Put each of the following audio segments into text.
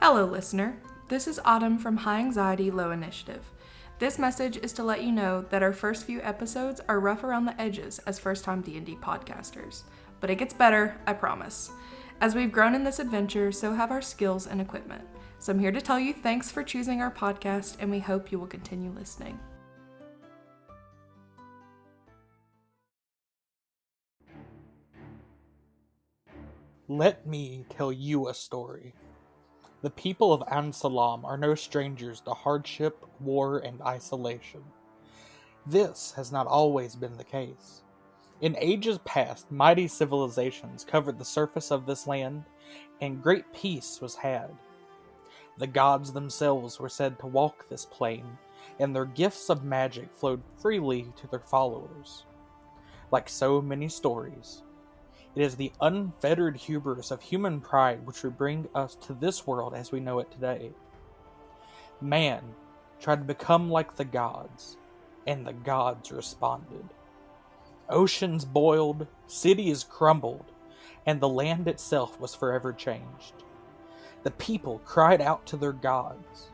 Hello, listener. This is Autumn from High Anxiety, Low Initiative. This message is to let you know that our first few episodes are rough around the edges as first-time D&D podcasters, but it gets better, I promise. As we've grown in this adventure, so have our skills and equipment. So I'm here to tell you thanks for choosing our podcast, and we hope you will continue listening. Let me tell you a story. The people of Ansalam are no strangers to hardship, war, and isolation. This has not always been the case. In ages past, mighty civilizations covered the surface of this land, and great peace was had. The gods themselves were said to walk this plain, and their gifts of magic flowed freely to their followers. Like so many stories, it is the unfettered hubris of human pride which would bring us to this world as we know it today. Man tried to become like the gods, and the gods responded. Oceans boiled, cities crumbled, and the land itself was forever changed. The people cried out to their gods,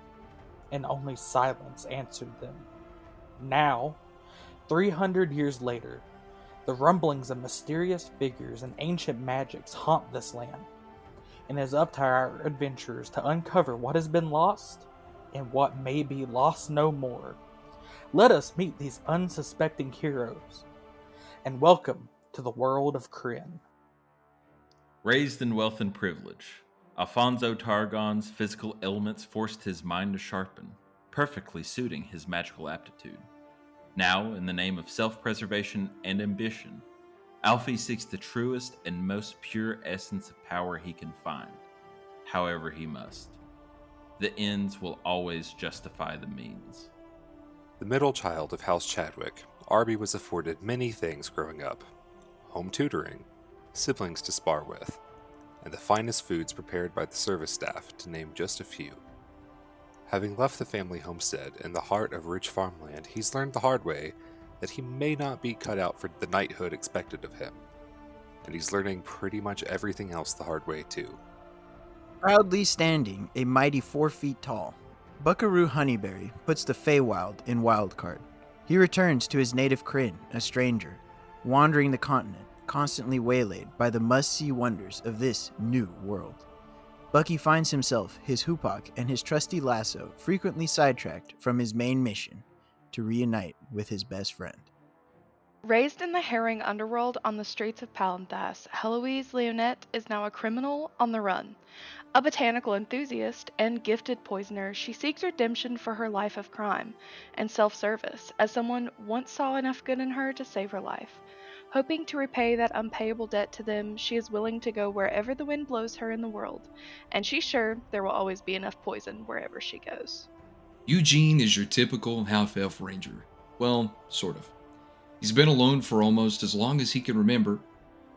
and only silence answered them. Now, 300 years later, the rumblings of mysterious figures and ancient magics haunt this land, and it is up to our adventurers to uncover what has been lost and what may be lost no more. Let us meet these unsuspecting heroes, and welcome to the world of Krynn. Raised in wealth and privilege, Alfonso Targon's physical ailments forced his mind to sharpen, perfectly suiting his magical aptitude. Now, in the name of self-preservation and ambition, Alfie seeks the truest and most pure essence of power he can find, however he must. The ends will always justify the means. The middle child of House Chadwick, Arby was afforded many things growing up. Home tutoring, siblings to spar with, and the finest foods prepared by the service staff, to name just a few. Having left the family homestead in the heart of rich farmland, he's learned the hard way that he may not be cut out for the knighthood expected of him. And he's learning pretty much everything else the hard way too. Proudly standing, a mighty 4 feet tall, Buckaroo Honeyberry puts the Feywild in wildcard. He returns to his native Krynn, a stranger, wandering the continent, constantly waylaid by the must-see wonders of this new world. Bucky finds himself, his hoopak, and his trusty lasso frequently sidetracked from his main mission to reunite with his best friend. Raised in the herring underworld on the streets of Palanthas, Heloise Leonette is now a criminal on the run. A botanical enthusiast and gifted poisoner, she seeks redemption for her life of crime and self-service, as someone once saw enough good in her to save her life. Hoping to repay that unpayable debt to them, she is willing to go wherever the wind blows her in the world, and she's sure there will always be enough poison wherever she goes. Eugene is your typical half-elf ranger. Well, sort of. He's been alone for almost as long as he can remember,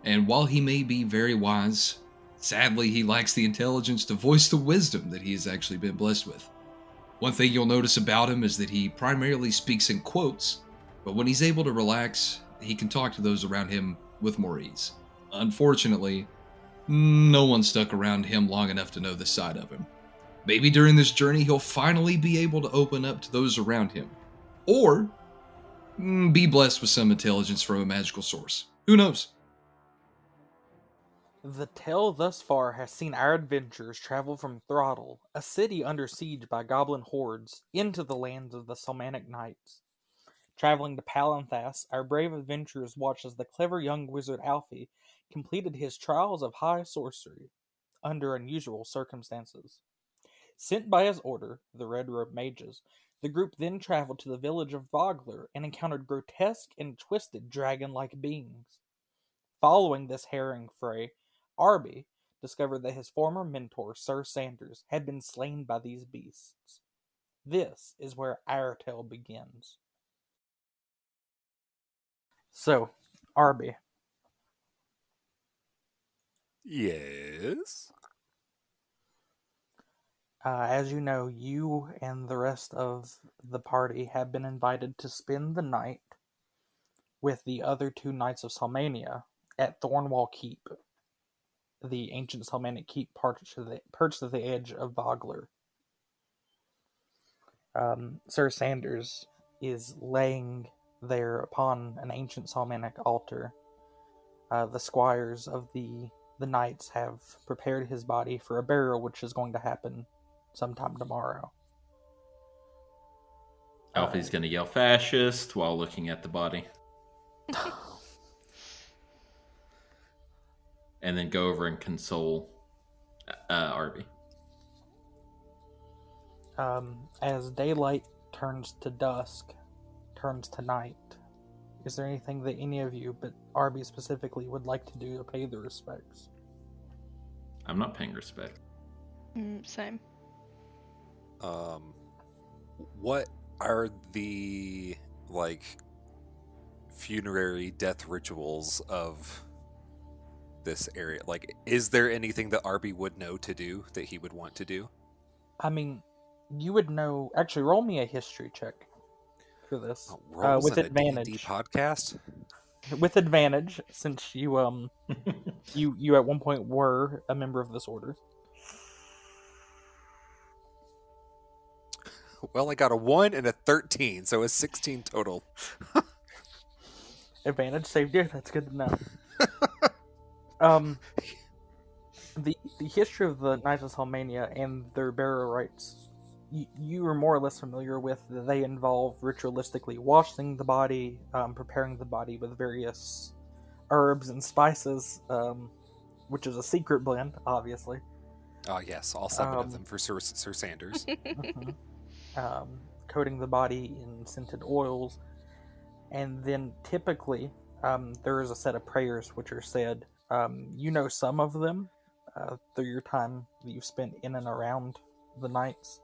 and while he may be very wise, sadly he lacks the intelligence to voice the wisdom that he has actually been blessed with. One thing you'll notice about him is that he primarily speaks in quotes, but when he's able to relax, he can talk to those around him with more ease. Unfortunately, no one stuck around him long enough to know this side of him. Maybe during this journey he'll finally be able to open up to those around him. Or be blessed with some intelligence from a magical source. Who knows? The tale thus far has seen our adventurers travel from Throttle, a city under siege by goblin hordes, into the lands of the Salmanic Knights. Traveling to Palanthas, our brave adventurers watched as the clever young wizard Alfie completed his trials of high sorcery under unusual circumstances. Sent by his order, the Red Robe Mages, the group then traveled to the village of Voggler and encountered grotesque and twisted dragon-like beings. Following this harrowing fray, Arby discovered that his former mentor, Sir Sanders, had been slain by these beasts. This is where our tale begins. So, Arby. Yes? As you know, you and the rest of the party have been invited to spend the night with the other 2 Knights of Salmania at Thornwall Keep. the ancient Solmanic keep perched at the edge of Voggler. Sir Sanders is laying there upon an ancient Solmanic altar. The squires of the knights have prepared his body for a burial, which is going to happen sometime tomorrow. Alfie's going to yell fascist while looking at the body. And then go over and console Arby. As daylight turns to dusk, turns to night, is there anything that any of you, but Arby specifically, would like to do to pay the respects? I'm not paying respect. Same. What are the, funerary death rituals of this area? Is there anything that Arby would know to do, that he would want to do? I mean, you would know... Actually, roll me a history check for this. Rolls with in advantage. A D&D podcast? With advantage, since you you at one point were a member of this order. Well, I got a 1 and a 13, so it's 16 total. Advantage saved you. That's good to know. The history of the Knights of Solmania and their burial rites, you are more or less familiar with. They involve ritualistically washing the body, preparing the body with various herbs and spices, which is a secret blend, obviously. Oh, yes, all 7 of them for Sir Sanders. Coating the body in scented oils, and then typically there is a set of prayers which are said. You know some of them through your time that you've spent in and around the Knights,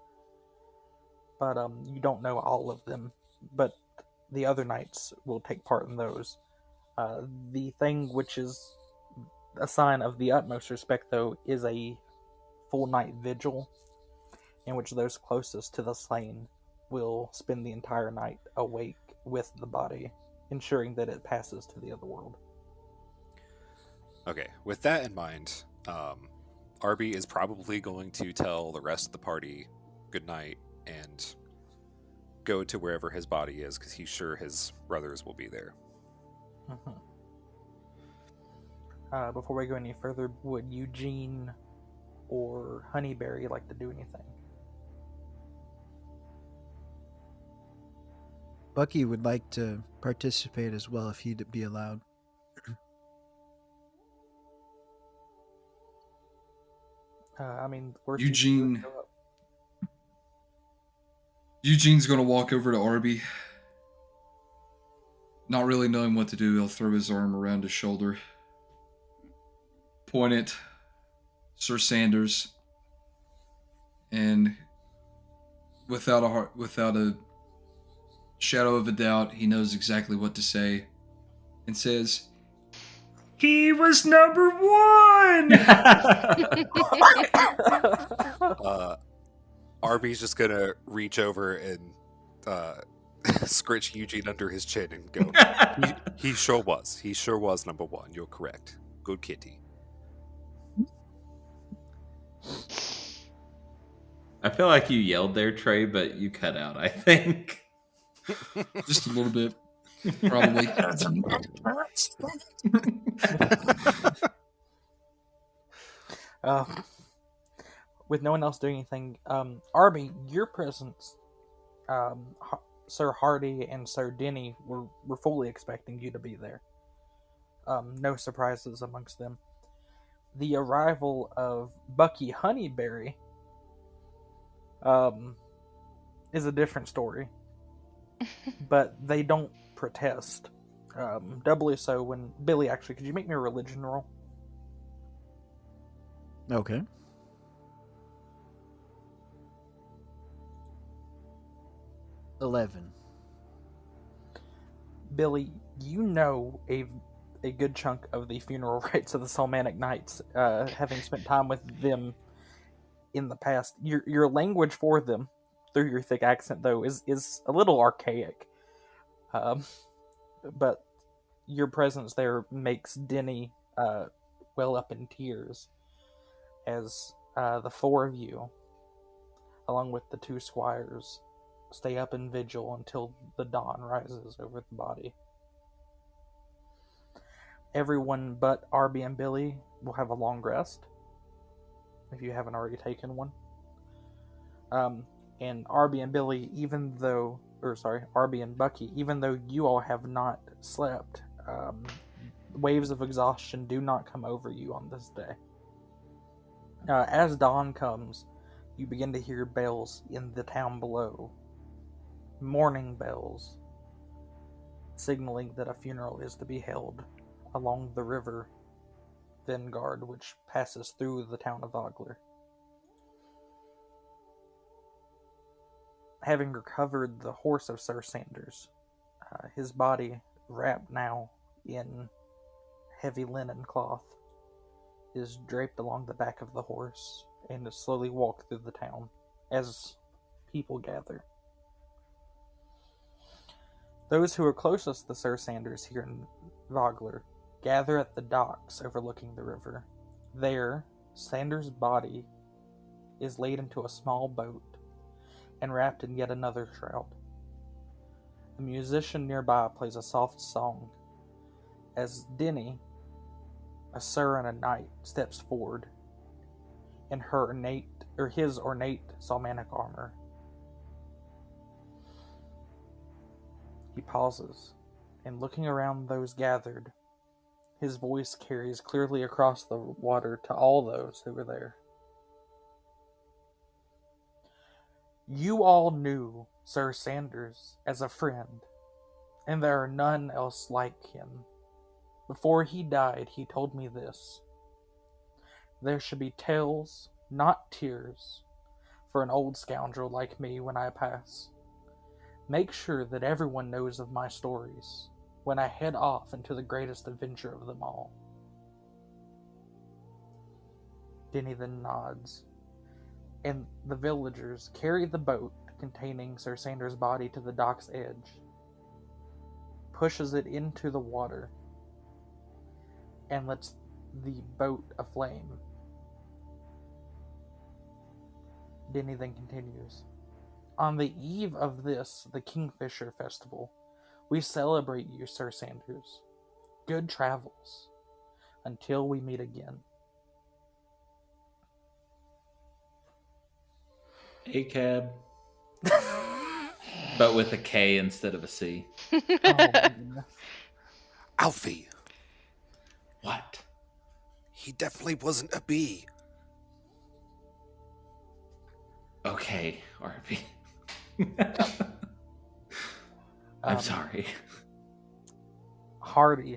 but you don't know all of them. But the other Knights will take part in those. The thing which is a sign of the utmost respect, though, is a full night vigil, in which those closest to the slain will spend the entire night awake with the body, ensuring that it passes to the other world. Okay, with that in mind, Arby is probably going to tell the rest of the party good night and go to wherever his body is, because he's sure his brothers will be there. Before we go any further, would Eugene or Honeyberry like to do anything? Bucky would like to participate as well if he'd be allowed. Eugene's gonna walk over to Arby. Not really knowing what to do, he'll throw his arm around his shoulder, point at Sir Sanders, and without a shadow of a doubt, he knows exactly what to say, and says, "He was number 1!" Arby's just gonna reach over and scritch Eugene under his chin and go, he sure was. He sure was number 1. You're correct. Good kitty. I feel like you yelled there, Trey, but you cut out, I think. Just a little bit, probably. With no one else doing anything, Arby, your presence, Sir Hardy and Sir Denny were fully expecting you to be there. No surprises amongst them. The arrival of Bucky Honeyberry is a different story. But they don't protest. Doubly so when... Billy, actually, could you make me a religion roll? Okay. $11. Billy, you know a good chunk of the funeral rites of the Solmanic Knights, having spent time with them in the past. Your language for them, through your thick accent, though, is a little archaic. But your presence there makes Denny well up in tears as the four of you, along with the two squires, stay up in vigil until the dawn rises over the body. Everyone but Arby and Billy will have a long rest, if you haven't already taken one. And Arby and Billy, Arby and Bucky, even though you all have not slept, waves of exhaustion do not come over you on this day. As dawn comes, you begin to hear bells in the town below. Mourning bells, signaling that a funeral is to be held along the river Vengard, which passes through the town of Voggler. Having recovered the horse of Sir Sanders, his body, wrapped now in heavy linen cloth, is draped along the back of the horse and is slowly walked through the town as people gather. Those who are closest to Sir Sanders here in Voggler gather at the docks overlooking the river. There, Sanders' body is laid into a small boat and wrapped in yet another shroud. A musician nearby plays a soft song as Denny, a sir and a knight, steps forward in his ornate Salmanic armor. He pauses, and looking around those gathered, his voice carries clearly across the water to all those who were there. You all knew Sir Sanders as a friend, and there are none else like him. Before he died, he told me this: there should be tales, not tears, for an old scoundrel like me when I pass. Make sure that everyone knows of my stories when I head off into the greatest adventure of them all. Denny then nods, and the villagers carry the boat containing Sir Sanders' body to the dock's edge, pushes it into the water, and lets the boat aflame. Denny then continues. On the eve of this, the Kingfisher Festival, we celebrate you, Sir Sanders. Good travels, until we meet again. ACAB. But with a K instead of a C. Oh my goodness. Alfie, What? he definitely wasn't a bee. Okay, Arby. I'm sorry.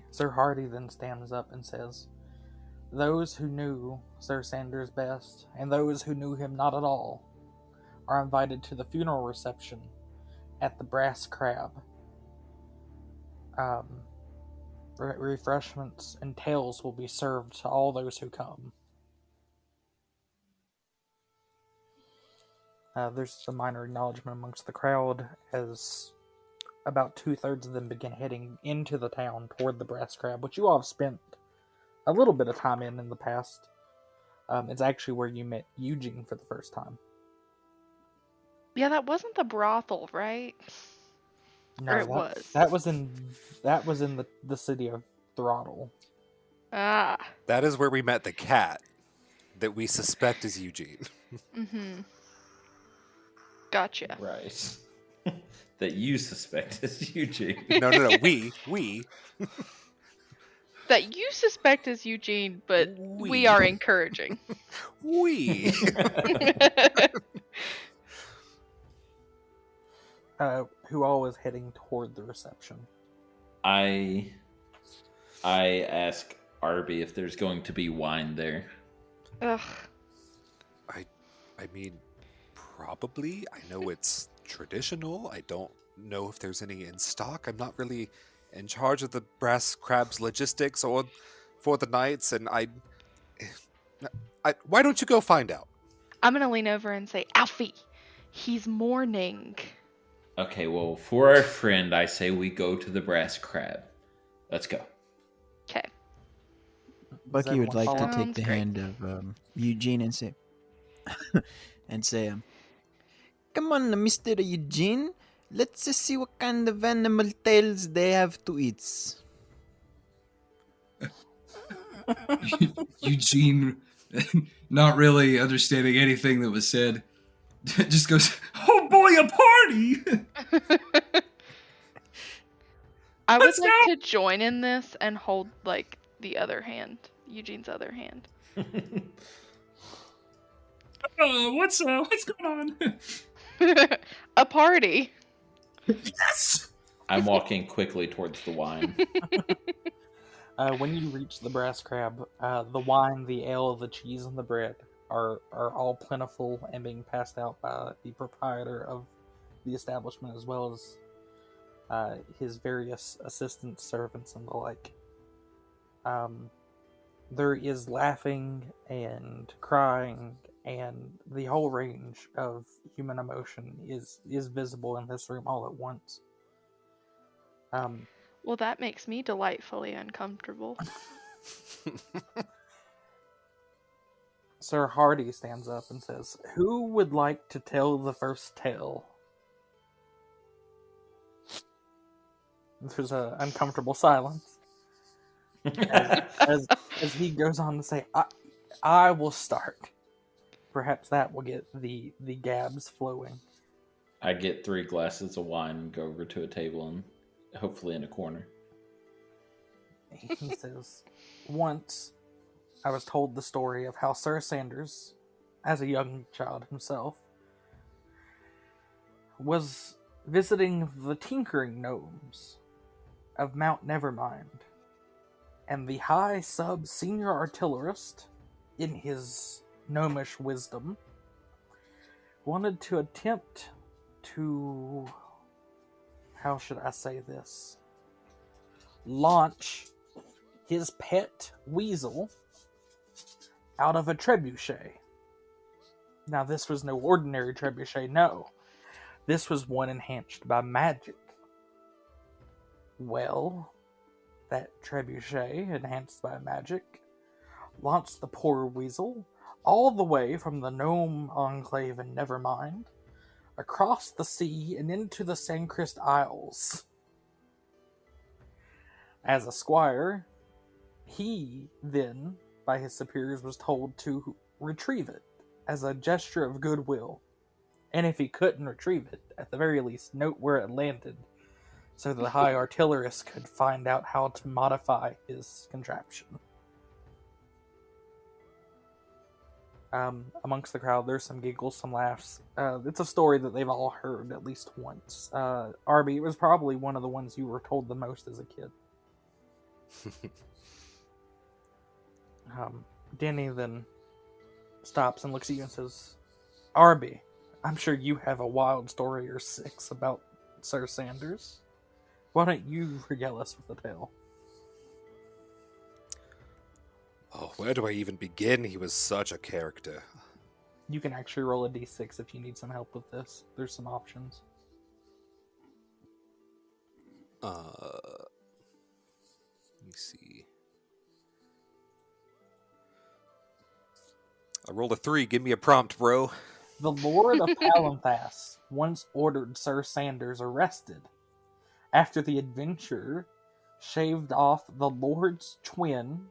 Sir Hardy then stands up and says, those who knew Sir Sanders best, and those who knew him not at all, are invited to the funeral reception at the Brass Crab. Refreshments and tales will be served to all those who come. There's a minor acknowledgement amongst the crowd as about 2/3 of them begin heading into the town toward the Brass Crab, which you all have spent a little bit of time in the past. It's actually where you met Eugene for the first time. Yeah, that wasn't the brothel, right? No, Or it was. That was in the city of Throttle. Ah. That is where we met the cat that we suspect is Eugene. Mm-hmm. Gotcha. Right. That you suspect is Eugene. No, we. That you suspect is Eugene, but we are encouraging. We. Who all is heading toward the reception? I ask Arby if there's going to be wine there. Ugh. I mean, probably. I know it's traditional. I don't know if there's any in stock. I'm not really in charge of the Brass Crab's logistics or for the nights, and I why don't you go find out? I'm gonna lean over and say, Alfie, he's mourning. Okay, well, for our friend, I say we go to the Brass Crab. Let's go. Okay. Bucky would everyone like to follow? take the Sounds great. hand of Eugene and say, "Come on, Mister Eugene. Let's see what kind of animal tails they have to eat." Eugene, not really understanding anything that was said, just goes, "Oh boy, a party!" I would Let's like go! to join in this and hold like the other hand, Eugene's other hand. What's going on? A party. Yes. I'm walking quickly towards the wine. When you reach the brass crab, the wine, the ale, the cheese, and the bread are all plentiful and being passed out by the proprietor of the establishment, as well as his various assistants, servants, and the like. There is laughing and crying, and the whole range of human emotion is visible in this room all at once. Well, that makes me delightfully uncomfortable. Sir Hardy stands up and says, "Who would like to tell the first tale?" There's an uncomfortable silence as he goes on to say, I will start. Perhaps that will get the gabs flowing." I get 3 glasses of wine and go over to a table and hopefully in a corner. He says, "Once I was told the story of how Sir Sanders, as a young child himself, was visiting the tinkering gnomes of Mount Nevermind, and the high sub-senior artillerist, in his gnomish wisdom, wanted to attempt to, how should I say this, launch his pet weasel out of a trebuchet. Now, this was no ordinary trebuchet, no. This was one enhanced by magic. Well, that trebuchet, enhanced by magic, launched the poor weasel all the way from the gnome enclave in Nevermind, across the sea and into the Sandcrest Isles. As a squire, he then, by his superiors, was told to retrieve it as a gesture of goodwill. And if he couldn't retrieve it, at the very least, note where it landed, so the high artillerist could find out how to modify his contraption. Amongst the crowd, there's some giggles, some laughs. It's a story that they've all heard at least once. Arby, it was probably one of the ones you were told the most as a kid. Denny then stops and looks at you and says, "Arby, I'm sure you have a wild story or 6 about Sir Sanders. Why don't you regale us with a tale?" Oh, where do I even begin? He was such a character. You can actually roll a d6 if you need some help with this. There's some options. Let me see. I rolled a 3. Give me a prompt, bro. The Lord of Palanthas once ordered Sir Sanders arrested after the adventurer shaved off the Lord's twin,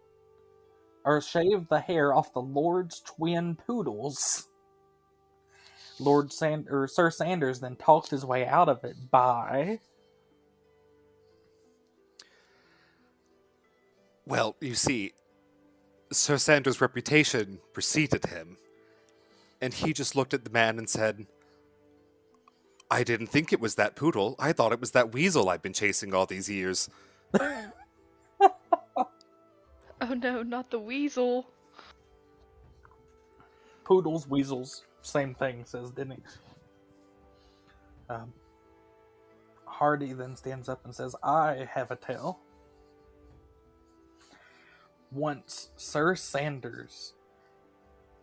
or shaved the hair off the Lord's twin poodles. Sir Sanders then talked his way out of it by... Well, you see, Sir Sanders' reputation preceded him, and he just looked at the man and said, "I didn't think it was that poodle. I thought it was that weasel I've been chasing all these years." Oh no, not the weasel. Poodles, weasels, same thing, says Denny. Hardy then stands up and says, "I have a tale. Once Sir Sanders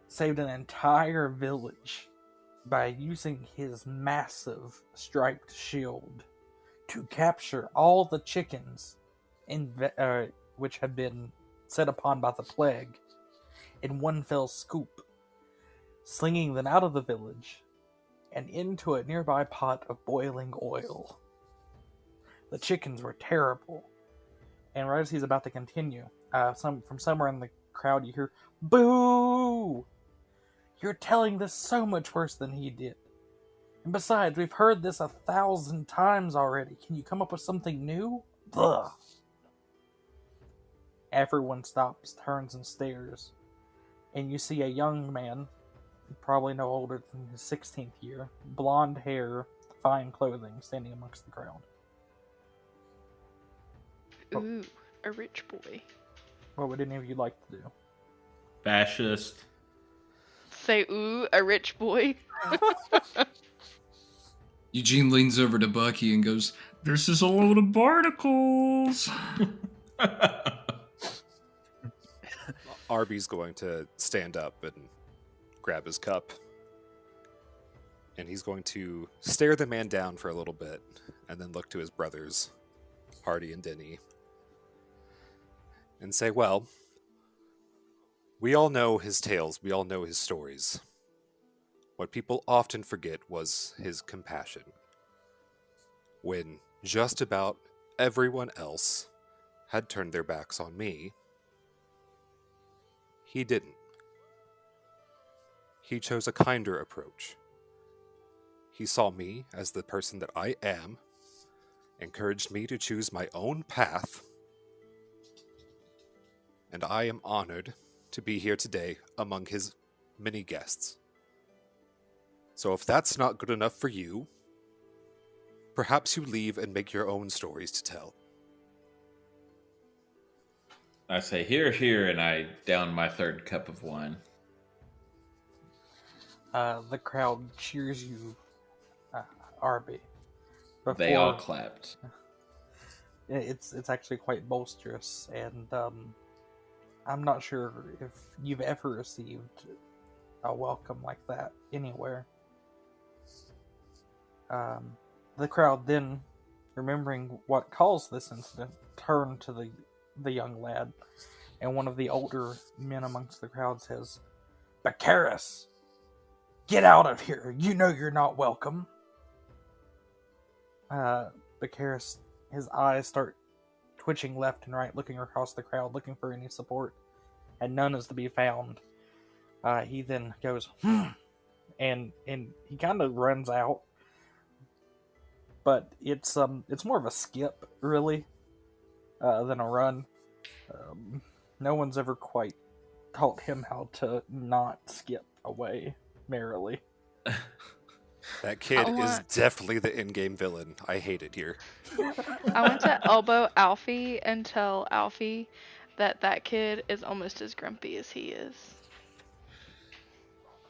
saved an entire village by using his massive striped shield to capture all the chickens which had been set upon by the plague, in one fell swoop, slinging them out of the village and into a nearby pot of boiling oil. The chickens were terrible, and right as he's about to continue, from somewhere in the crowd you hear, "Boo! You're telling this so much worse than he did. And besides, we've heard this 1,000 times already. Can you come up with something new?" Ugh. Everyone stops, turns, and stares, and you see a young man, probably no older than his 16th year, blonde hair, fine clothing, standing amongst the crowd. Ooh, a rich boy. What would any of you like to do? Fascist. Say, ooh, a rich boy. Eugene leans over to Bucky and goes, "This is a load of barnacles." Arby's going to stand up and grab his cup. And he's going to stare the man down for a little bit and then look to his brothers, Hardy and Denny, and say, well, we all know his tales, we all know his stories. What people often forget was his compassion. When just about everyone else had turned their backs on me, he didn't. He chose a kinder approach. He saw me as the person that I am, encouraged me to choose my own path, and I am honored to be here today among his many guests. So if that's not good enough for you, perhaps you leave and make your own stories to tell. I say, here, here, and I down my third cup of wine. The crowd cheers you, Arby. They all clapped. It's actually quite boisterous, and I'm not sure if you've ever received a welcome like that anywhere. The crowd then, remembering what caused this incident, turned to the young lad, and one of the older men amongst the crowd says, "Baccharis, get out of here! You know you're not welcome." Baccharis, his eyes start twitching left and right, looking across the crowd, looking for any support, and none is to be found. He then goes, and he kind of runs out, but it's more of a skip, really, than a run. No one's ever quite taught him how to not skip away merrily. That kid is definitely the in-game villain. I hate it here. I want to elbow Alfie and tell Alfie that kid is almost as grumpy as he is.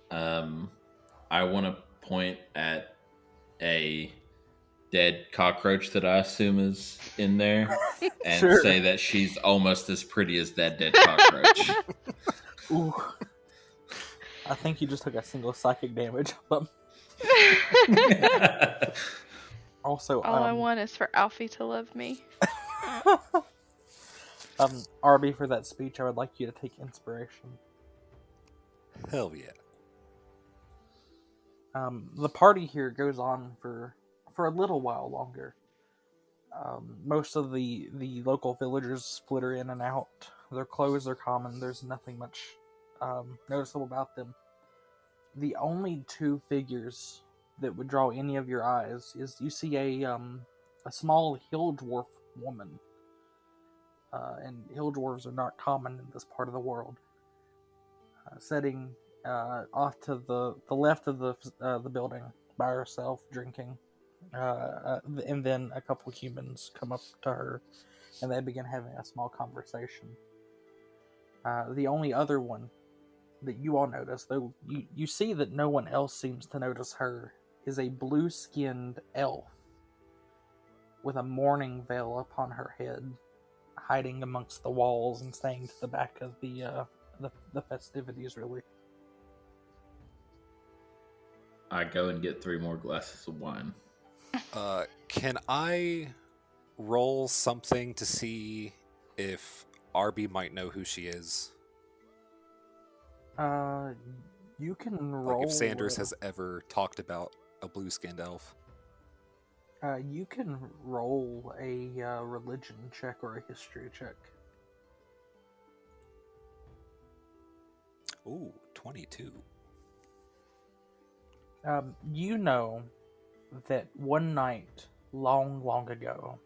I want to point at a dead cockroach that I assume is in there and Sure. say that she's almost as pretty as that dead cockroach. Ooh. I think you just took a single psychic damage on them. Also, All I want is for Alfie to love me. Arby, for that speech, I would like you to take inspiration. Hell yeah. The party here goes on for a little while longer. Most of the local villagers flitter in and out. Their clothes are common. There's nothing much noticeable about them. The only two figures that would draw any of your eyes is you see a small hill dwarf woman. And hill dwarves are not common in this part of the world. Sitting off to the left of the building by herself, drinking. And then a couple humans come up to her, and they begin having a small conversation. The only other one that you all notice, though you see that no one else seems to notice her, is a blue-skinned elf with a mourning veil upon her head, hiding amongst the walls and staying to the back of the festivities, really. I go and get 3 more glasses of wine. Can I roll something to see if Arby might know who she is. You can Like roll. if Sanders has ever talked about a blue-skinned elf. You can roll a religion check or a history check. Ooh, 22. You know that one night, long, long ago,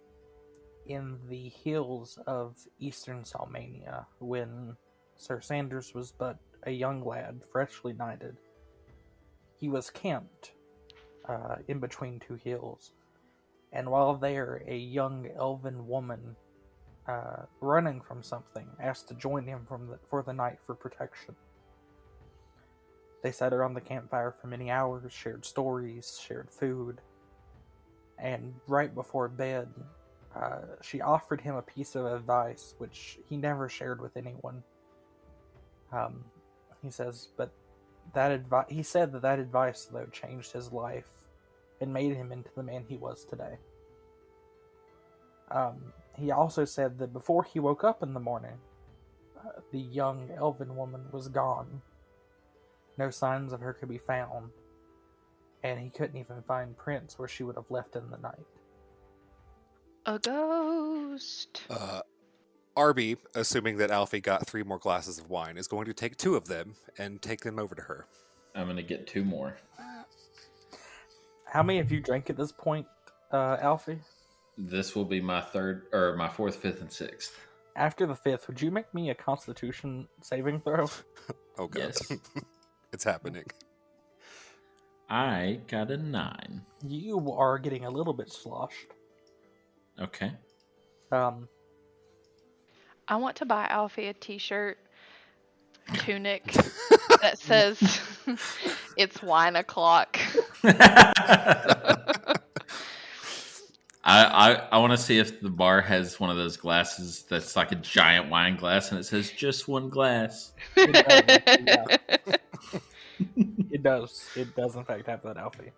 in the hills of eastern Salmania, when Sir Sanders was but a young lad, freshly knighted, he was camped in between two hills. And while there, a young elven woman, running from something, asked to join him for the night for protection. They sat around the campfire for many hours, shared stories, shared food, and right before bed, she offered him a piece of advice which he never shared with anyone. He says, but he said that advice, though, changed his life and made him into the man he was today. He also said that before he woke up in the morning, the young elven woman was gone. No signs of her could be found, and he couldn't even find prints where she would have left in the night. A ghost. Arby, assuming that Alfie got 3 more glasses of wine, is going to take 2 of them and take them over to her. I'm going to get 2 more. How many have you drank at this point, Alfie? This will be my 4th, 5th, and 6th. After the 5th, would you make me a Constitution saving throw? Oh god. Yes. It's happening. I got a 9. You are getting a little bit sloshed. Okay. I want to buy Alfie a t-shirt, tunic, that says, it's wine o'clock. I want to see if the bar has one of those glasses that's like a giant wine glass and it says just one glass. It does. It does, in fact, have that, Alfie.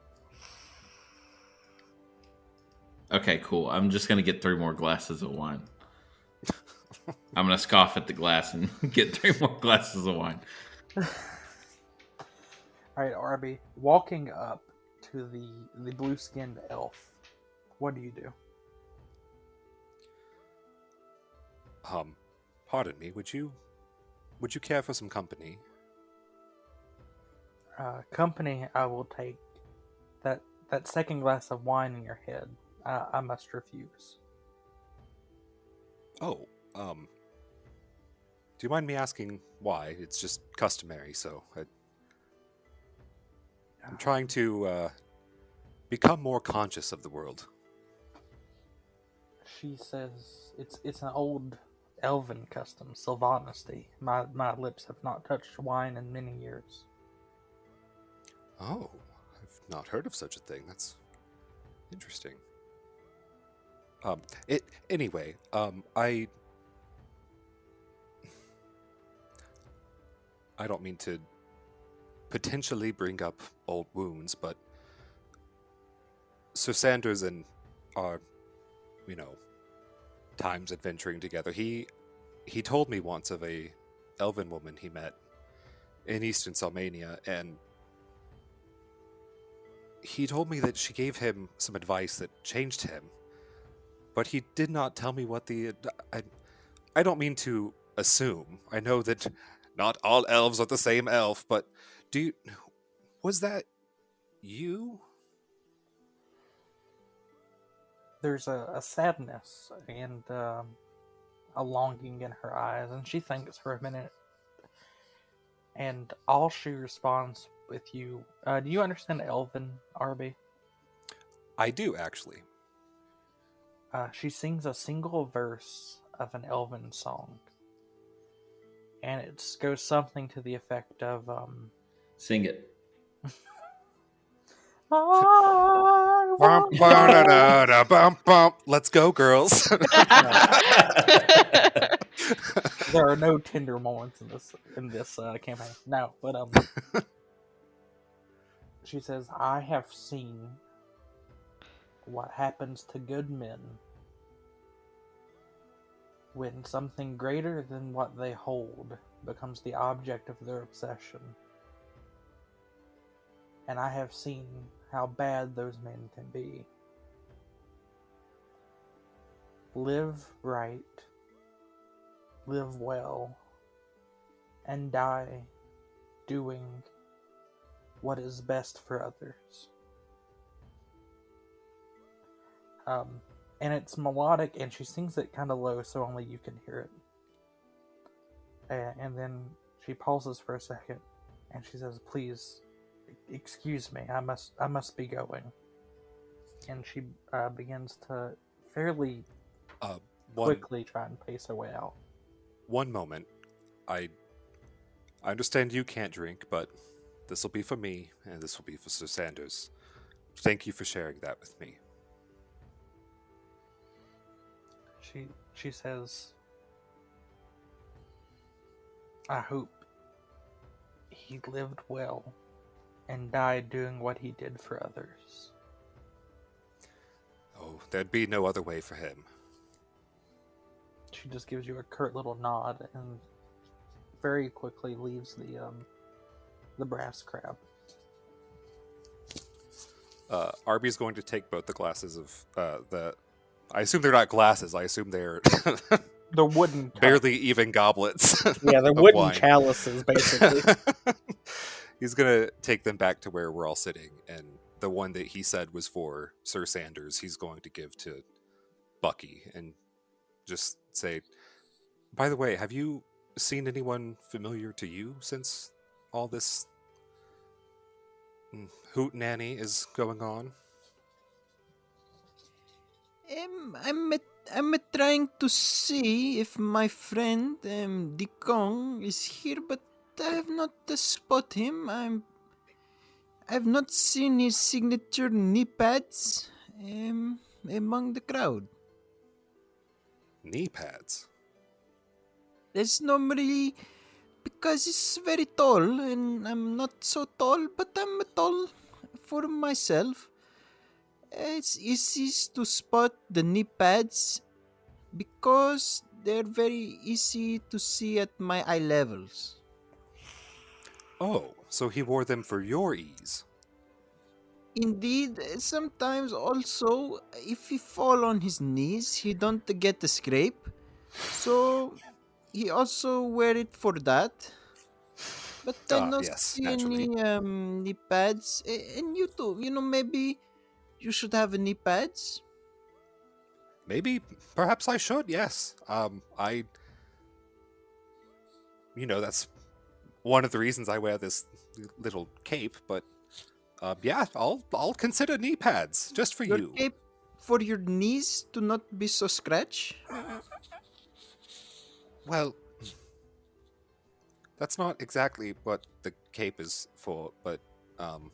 Okay, cool. I'm just going to get 3 more glasses of wine. I'm going to scoff at the glass and get 3 more glasses of wine. Alright, Arby, walking up to the blue-skinned elf, what do you do? Pardon me, would you care for some company? Company, I will take. That second glass of wine in your head, I must refuse. Oh, do you mind me asking why? It's just customary, so I'm trying to become more conscious of the world. She says it's an old elven custom, Sylvanesty. My lips have not touched wine in many years. Oh, I've not heard of such a thing. That's interesting. Anyway, I don't mean to potentially bring up old wounds, but Sir Sanders and our, times adventuring together, he told me once of a elven woman he met in eastern Salmania, and he told me that she gave him some advice that changed him, but he did not tell me what I don't mean to assume. I know that not all elves are the same elf, but was that you? There's a sadness and a longing in her eyes, and she thinks for a minute. And all she responds with you. Do you understand Elven, Arby? I do, actually. She sings a single verse of an Elven song. And it goes something to the effect of, Sing it. Let's go, girls. There are no tender moments in this campaign. No, but she says, I have seen what happens to good men when something greater than what they hold becomes the object of their obsession. And I have seen how bad those men can be. Live right, live well, and die doing what is best for others. And it's melodic, and she sings it kind of low so only you can hear it. And then she pauses for a second, and she says, "Please, excuse me, I must be going." And she begins to fairly quickly try and pace her way out. One moment. I understand you can't drink, but this will be for me, and this will be for Sir Sanders. Thank you for sharing that with me. She says, "I hope he lived well and died doing what he did for others." Oh, there'd be no other way for him. She just gives you a curt little nod and very quickly leaves the brass crab. Arby's going to take both the glasses of the. I assume they're not glasses. I assume they're The wooden cup. barely even goblets. Yeah, they're of wooden wine. chalices, basically. He's gonna take them back to where we're all sitting, and the one that he said was for Sir Sanders, he's going to give to Bucky, and just say, "By the way, have you seen anyone familiar to you since all this hoot nanny is going on?" I'm trying to see if my friend Dikong is here, but I have not spot him. I've not seen his signature knee pads among the crowd. Knee pads? There's normally because he's very tall, and I'm not so tall, but I'm tall for myself. It's easy to spot the knee pads because they're very easy to see at my eye levels. Oh, so he wore them for your ease. Indeed, sometimes also, if he fall on his knees, he don't get a scrape. So, he also wear it for that. But I not Yes, see naturally. any knee pads. And you too, maybe you should have knee pads. Maybe, perhaps I should, yes. That's one of the reasons I wear this little cape, but yeah, I'll consider knee pads just for Your you. cape for your knees to not be so scratch. Well, that's not exactly what the cape is for, but well,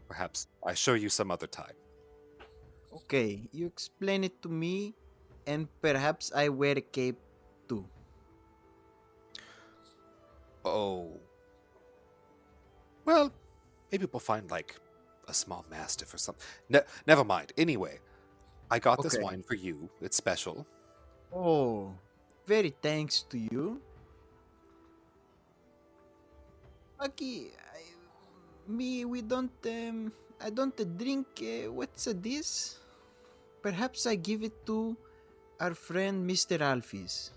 perhaps I show you some other time. Okay, you explain it to me, and perhaps I wear a cape too. Oh. Well, maybe we'll find like a small mastiff or something. Never mind. Anyway, I got this Okay. wine for you. It's special. Oh, very thanks to you. Aki, we don't, I don't drink, what's this? Perhaps I give it to our friend Mr. Alphys.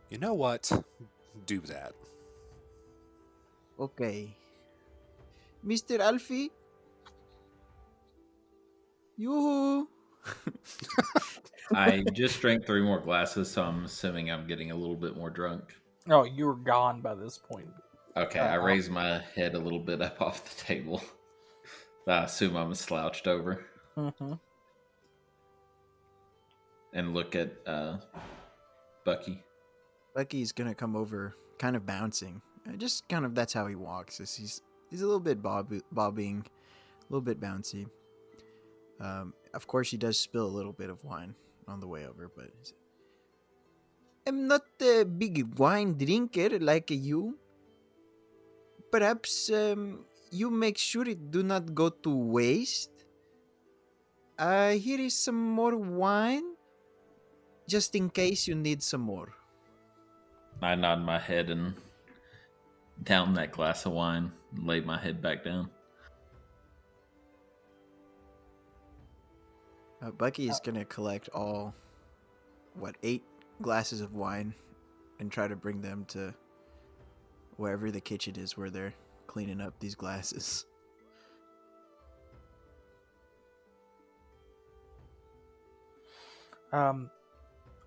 You know what? Do that. Okay. Mr. Alfie? Yoo-hoo! I just drank 3 more glasses, so I'm assuming I'm getting a little bit more drunk. Oh, you were gone by this point. Okay, I raise my head a little bit up off the table. I assume I'm slouched over. Mm-hmm. And look at Bucky. Bucky's gonna come over, kind of bouncing. Just kind of, that's how he walks. He's a little bit bobbing, a little bit bouncy. Of course, he does spill a little bit of wine on the way over, but I'm not a big wine drinker like you. Perhaps you make sure it do not go to waste. Here is some more wine, just in case you need some more. I nod my head and down that glass of wine and lay my head back down. Bucky is gonna collect all, 8 glasses of wine, and try to bring them to wherever the kitchen is where they're cleaning up these glasses.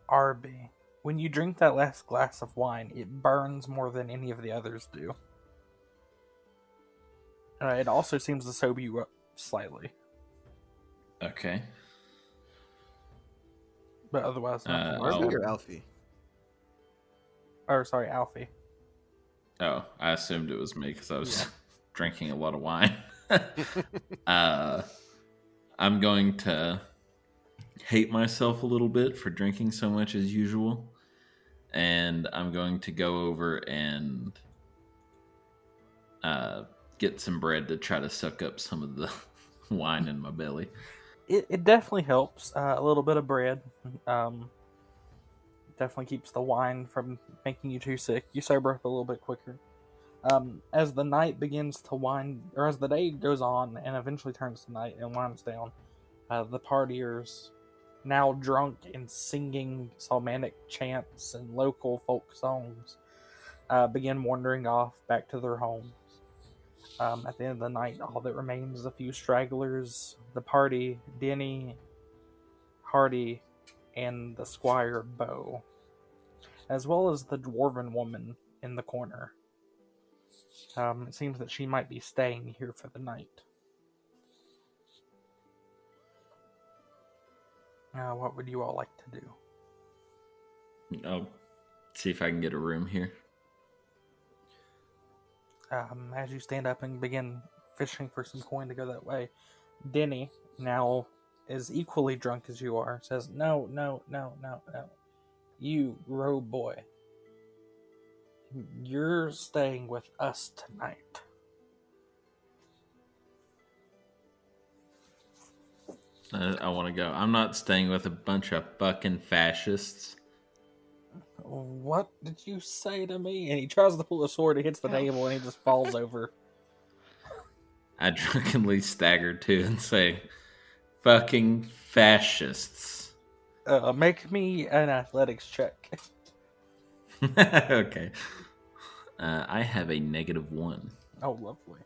Arby, when you drink that last glass of wine, it burns more than any of the others do. It also seems to sober you up slightly. Okay. But otherwise, nothing. Arby or Alfie? Or, sorry, Alfie. Oh, I assumed it was me because I was drinking a lot of wine. I'm going to hate myself a little bit for drinking so much as usual. And I'm going to go over and get some bread to try to suck up some of the wine in my belly. It definitely helps. A little bit of bread. Definitely keeps the wine from making you too sick. You sober up a little bit quicker. As the night begins to wind, or as the day goes on and eventually turns to night and winds down, the partiers, now drunk and singing Salmanic chants and local folk songs, begin wandering off back to their homes. At the end of the night, all that remains is a few stragglers, the party, Denny, Hardy, and the Squire Beau, as well as the dwarven woman in the corner. It seems that she might be staying here for the night. What would you all like to do? I'll see if I can get a room here. As you stand up and begin fishing for some coin to go that way, Denny, now is equally drunk as you are, says, No. You, robe boy, you're staying with us tonight. I want to go. I'm not staying with a bunch of fucking fascists. What did you say to me? And he tries to pull a sword, he hits the table, and he just falls over. I drunkenly stagger to and say, fucking fascists. Make me an athletics check. Okay. I have a -1. Oh, lovely.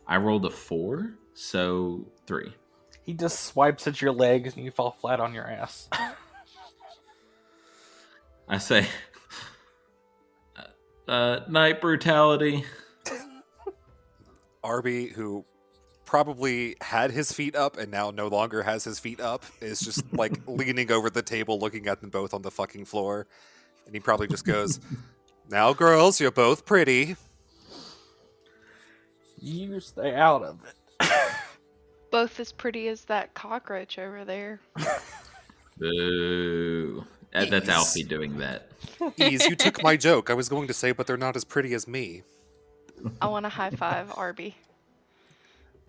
I rolled a 4, so 3. He just swipes at your legs and you fall flat on your ass. I say, night brutality. Arby, who probably had his feet up and now no longer has his feet up, is just like leaning over the table looking at them both on the fucking floor. And he probably just goes, Now, girls, you're both pretty. You stay out of it. Both as pretty as that cockroach over there. Boo. That's Alfie doing that. Ease, you took my joke. I was going to say, but they're not as pretty as me. I want to high five Arby.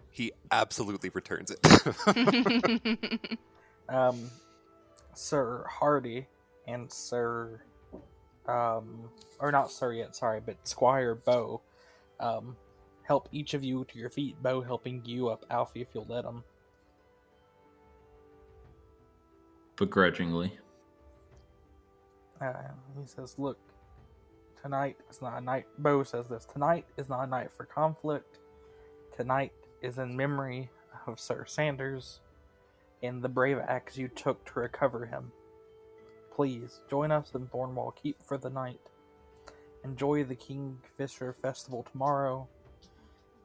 He absolutely returns it. Sir Hardy and Sir, or not Sir yet, sorry, but Squire Beau, help each of you to your feet. Beau helping you up, Alfie, if you'll let him. Begrudgingly. He says, look, tonight is not a night, Beau says this, tonight is not a night for conflict. Tonight is in memory of Sir Sanders and the brave acts you took to recover him. Please, join us in Thornwall Keep for the night. Enjoy the Kingfisher Festival tomorrow,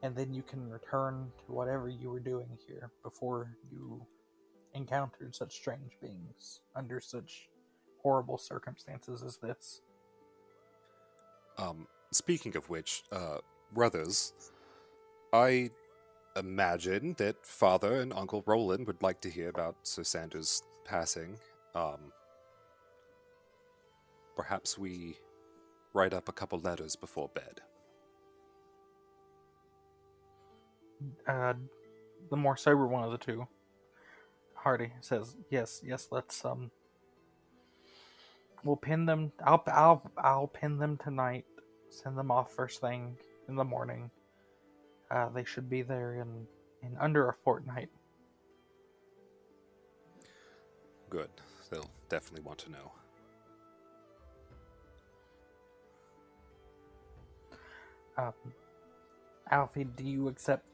and then you can return to whatever you were doing here before you encountered such strange beings under such horrible circumstances as this. Speaking of which, brothers, I imagine that Father and Uncle Roland would like to hear about Sir Sanders' passing. Perhaps we write up a couple letters before bed. Uh, the more sober one of the two, Hardy, says, "Yes, let's we'll pin them. I'll pin them tonight. Send them off first thing in the morning. They should be there in under a fortnight." Good. They'll definitely want to know. Um, Alfie, do you accept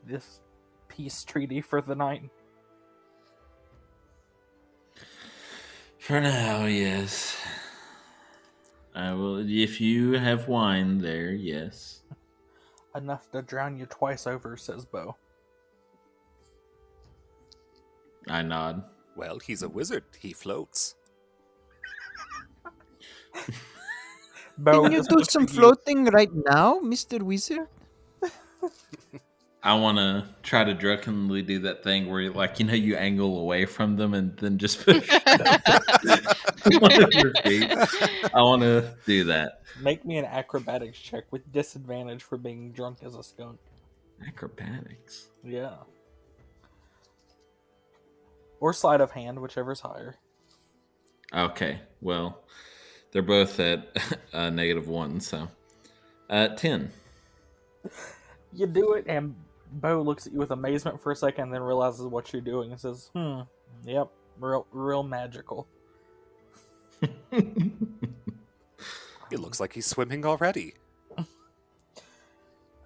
this peace treaty for the night? For now, yes. I will. If you have wine there, yes. Enough to drown you twice over, says Bo. I nod. Well, he's a wizard. He floats. Bo, Can you this do was some for you. floating right now, Mr. Wizard? I want to try to drunkenly do that thing where, like, you angle away from them and then just push one of your feet. I want to do that. Make me an acrobatics check with disadvantage for being drunk as a skunk. Acrobatics. Yeah. Or sleight of hand, whichever's higher. Okay, well, they're both at -1, so 10. You do it, and Bo looks at you with amazement for a second, then realizes what you're doing and says, yep, real magical. It looks like he's swimming already.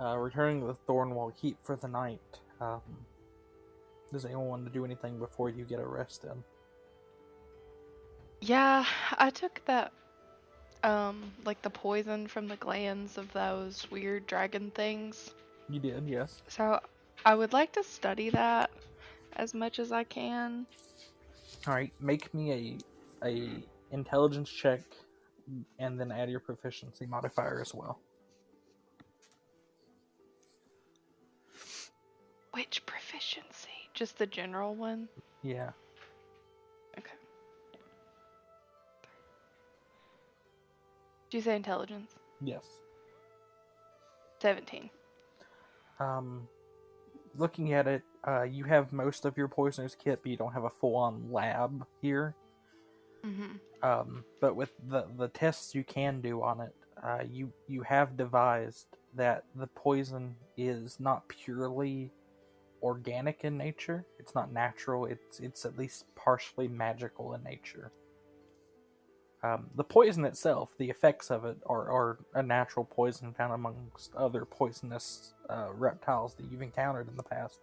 Returning to the Thornwall Keep for the night. Does anyone want to do anything before you get arrested? Yeah, I took that, like the poison from the glands of those weird dragon things. You did, yes. So I would like to study that as much as I can. Alright, make me a intelligence check, and then add your proficiency modifier as well. Which proficiency? Just the general one? Yeah. Okay. Did you say intelligence? Yes. 17. Looking at it, you have most of your poisoner's kit, but you don't have a full-on lab here. Mm-hmm. But with the tests you can do on it, you have devised that the poison is not purely organic in nature. It's not natural. It's at least partially magical in nature. The poison itself, the effects of it, are a natural poison found amongst other poisonous reptiles that you've encountered in the past.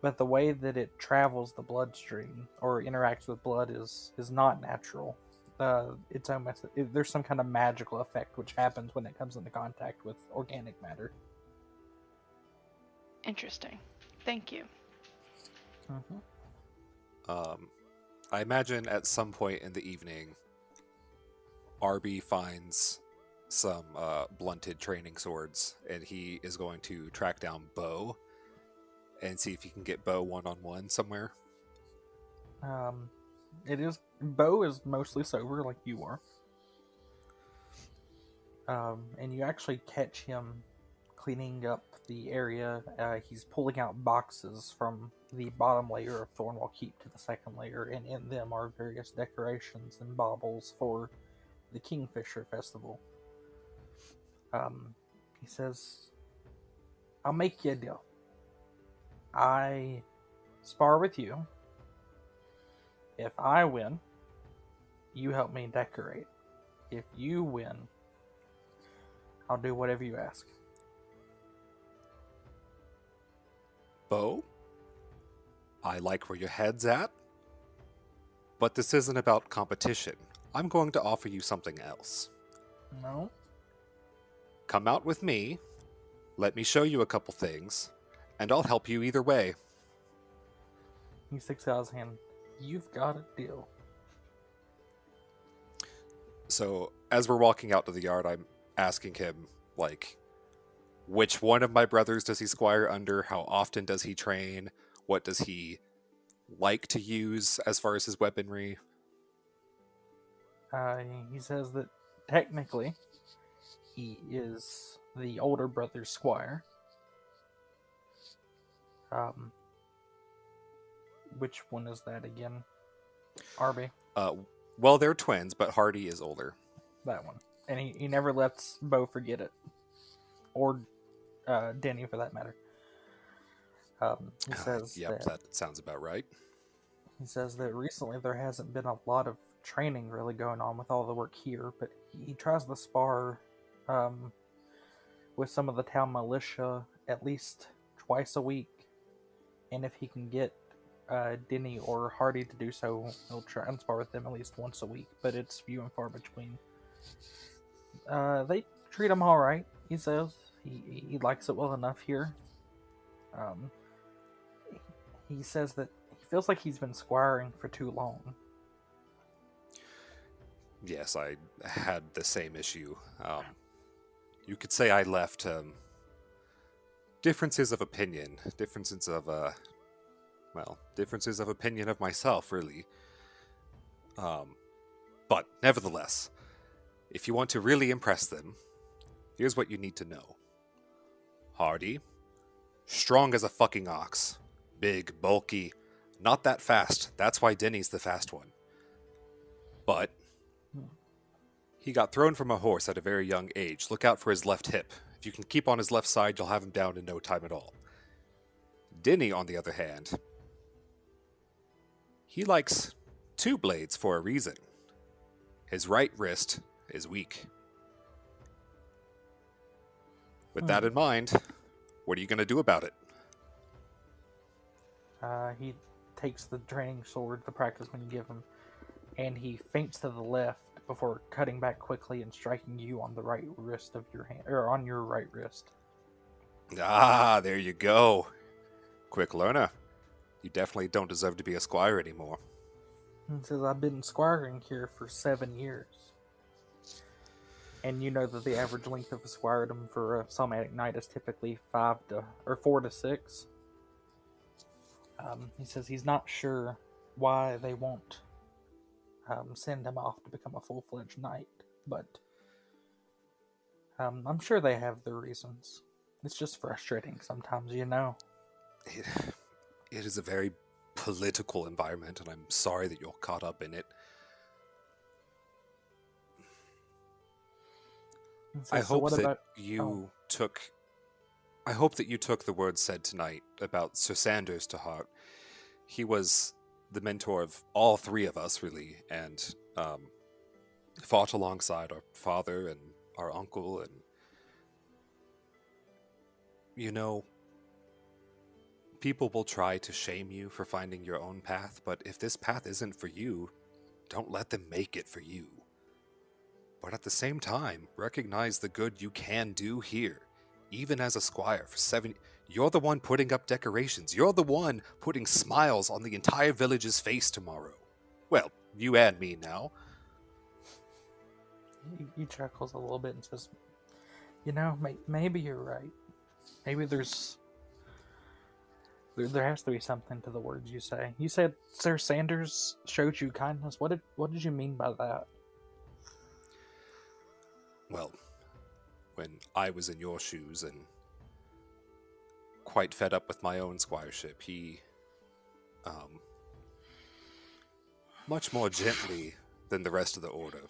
But the way that it travels the bloodstream or interacts with blood is not natural. It's almost there's some kind of magical effect which happens when it comes into contact with organic matter. Interesting. Thank you. Mm-hmm. I imagine at some point in the evening, Arby finds some blunted training swords, and he is going to track down Bo and see if he can get Bo one-on-one somewhere. Bo is mostly sober, like you are. And you actually catch him cleaning up the area. He's pulling out boxes from the bottom layer of Thornwall Keep to the second layer, and in them are various decorations and baubles for the Kingfisher Festival. He says, "I'll make you a deal. I spar with you. If I win, you help me decorate. If you win, I'll do whatever you ask." Bo, I like where your head's at, but this isn't about competition. I'm going to offer you something else. No? Come out with me, let me show you a couple things, and I'll help you either way. He sticks out his hand. You've got a deal. So, as we're walking out to the yard, I'm asking him, like, which one of my brothers does he squire under? How often does he train? What does he like to use as far as his weaponry? He says that technically he is the older brother's squire. Um, which one is that again? Arby? Well, they're twins, but Hardy is older. That one. And he never lets Bo forget it. Or Denny, for that matter. He says Yep, that sounds about right. He says that recently there hasn't been a lot of training really going on with all the work here, but he tries to spar with some of the town militia at least twice a week. And if he can get Denny or Hardy to do so, he'll try and spar with them at least once a week, but it's few and far between. They treat him all right, he says. He likes it well enough here. He says that he feels like he's been squiring for too long. Yes, I had the same issue. You could say I left differences of opinion, differences of opinion of myself, really. But nevertheless, if you want to really impress them, here's what you need to know. Hardy, strong as a fucking ox. Big, bulky, not that fast. That's why Denny's the fast one. But he got thrown from a horse at a very young age. Look out for his left hip. If you can keep on his left side, you'll have him down in no time at all. Denny, on the other hand, he likes two blades for a reason. His right wrist is weak. With that in mind, what are you going to do about it? He takes the training sword, the practice when you give him, and he feints to the left before cutting back quickly and striking you on the right wrist of your hand, or on your right wrist. Ah, there you go. Quick learner. You definitely don't deserve to be a squire anymore. He says, I've been squiring here for 7 years. And you know that the average length of a squiredom for a Psalmatic Knight is typically 4 to 6. He says he's not sure why they won't send him off to become a full-fledged knight, but I'm sure they have their reasons. It's just frustrating sometimes, you know. It is a very political environment, and I'm sorry that you're caught up in it. I hope that you took the words said tonight about Sir Sanders to heart. He was the mentor of all three of us, really, and fought alongside our father and our uncle, and you know, people will try to shame you for finding your own path, but if this path isn't for you, don't let them make it for you. But at the same time, recognize the good you can do here. Even as a squire for 7... You're the one putting up decorations. You're the one putting smiles on the entire village's face tomorrow. Well, you and me now. He chuckles a little bit and says, you know, maybe you're right. Maybe there has to be something to the words you say. You said Sir Sanders showed you kindness. What did you mean by that? Well, when I was in your shoes and quite fed up with my own squireship, he, much more gently than the rest of the order,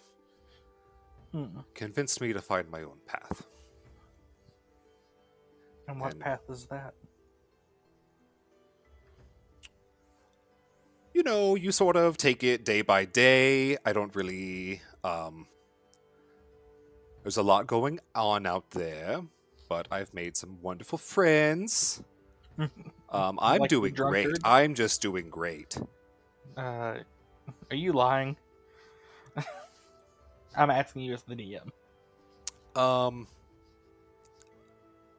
convinced me to find my own path. And what path is that? You know, you sort of take it day by day. I don't really, there's a lot going on out there, but I've made some wonderful friends. I'm Like doing the great. drunkard? I'm just doing great. Are you lying? I'm asking you as the DM.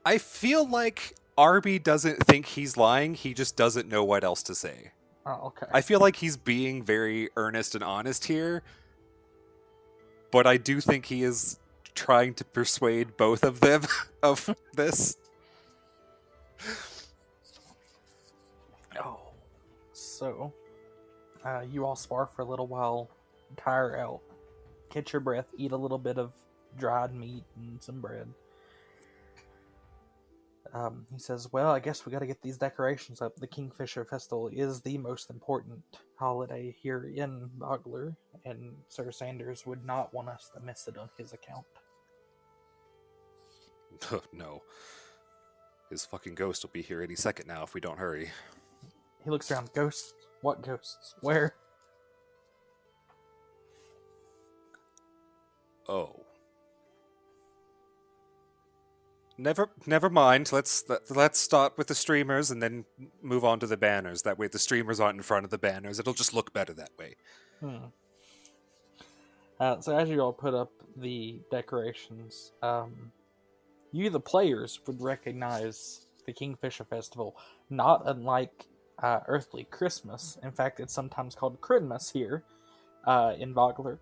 I feel like Arby doesn't think he's lying. He just doesn't know what else to say. Oh, okay. I feel like he's being very earnest and honest here, but I do think he is trying to persuade both of them of this. Oh, so you all spar for a little while, tire out, catch your breath, eat a little bit of dried meat and some bread. He says, well, I guess we gotta get these decorations up. The Kingfisher Festival is the most important holiday here in Voggler, and Sir Sanders would not want us to miss it on his account. No. His fucking ghost will be here any second now if we don't hurry. He looks around. Ghosts? What ghosts? Where? Oh. Never mind. Let's start with the streamers and then move on to the banners. That way the streamers aren't in front of the banners. It'll just look better that way. So as you all put up the decorations, you, the players, would recognize the Kingfisher Festival, not unlike Earthly Christmas. In fact, it's sometimes called Krynnmas here in Voggler.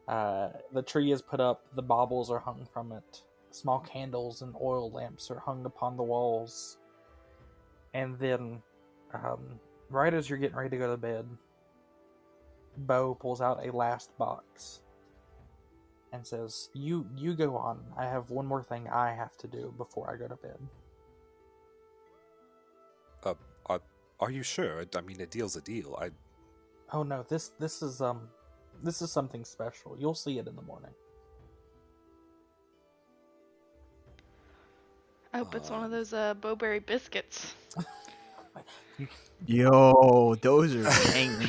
The tree is put up, the baubles are hung from it, small candles and oil lamps are hung upon the walls. And then, right as you're getting ready to go to bed, Bo pulls out a last box and says, You go on. I have one more thing I have to do before I go to bed. Are you sure? I mean, a deal's a deal. Oh no, this is something special. You'll see it in the morning. I hope it's one of those Bowberry biscuits. Yo, those are banging.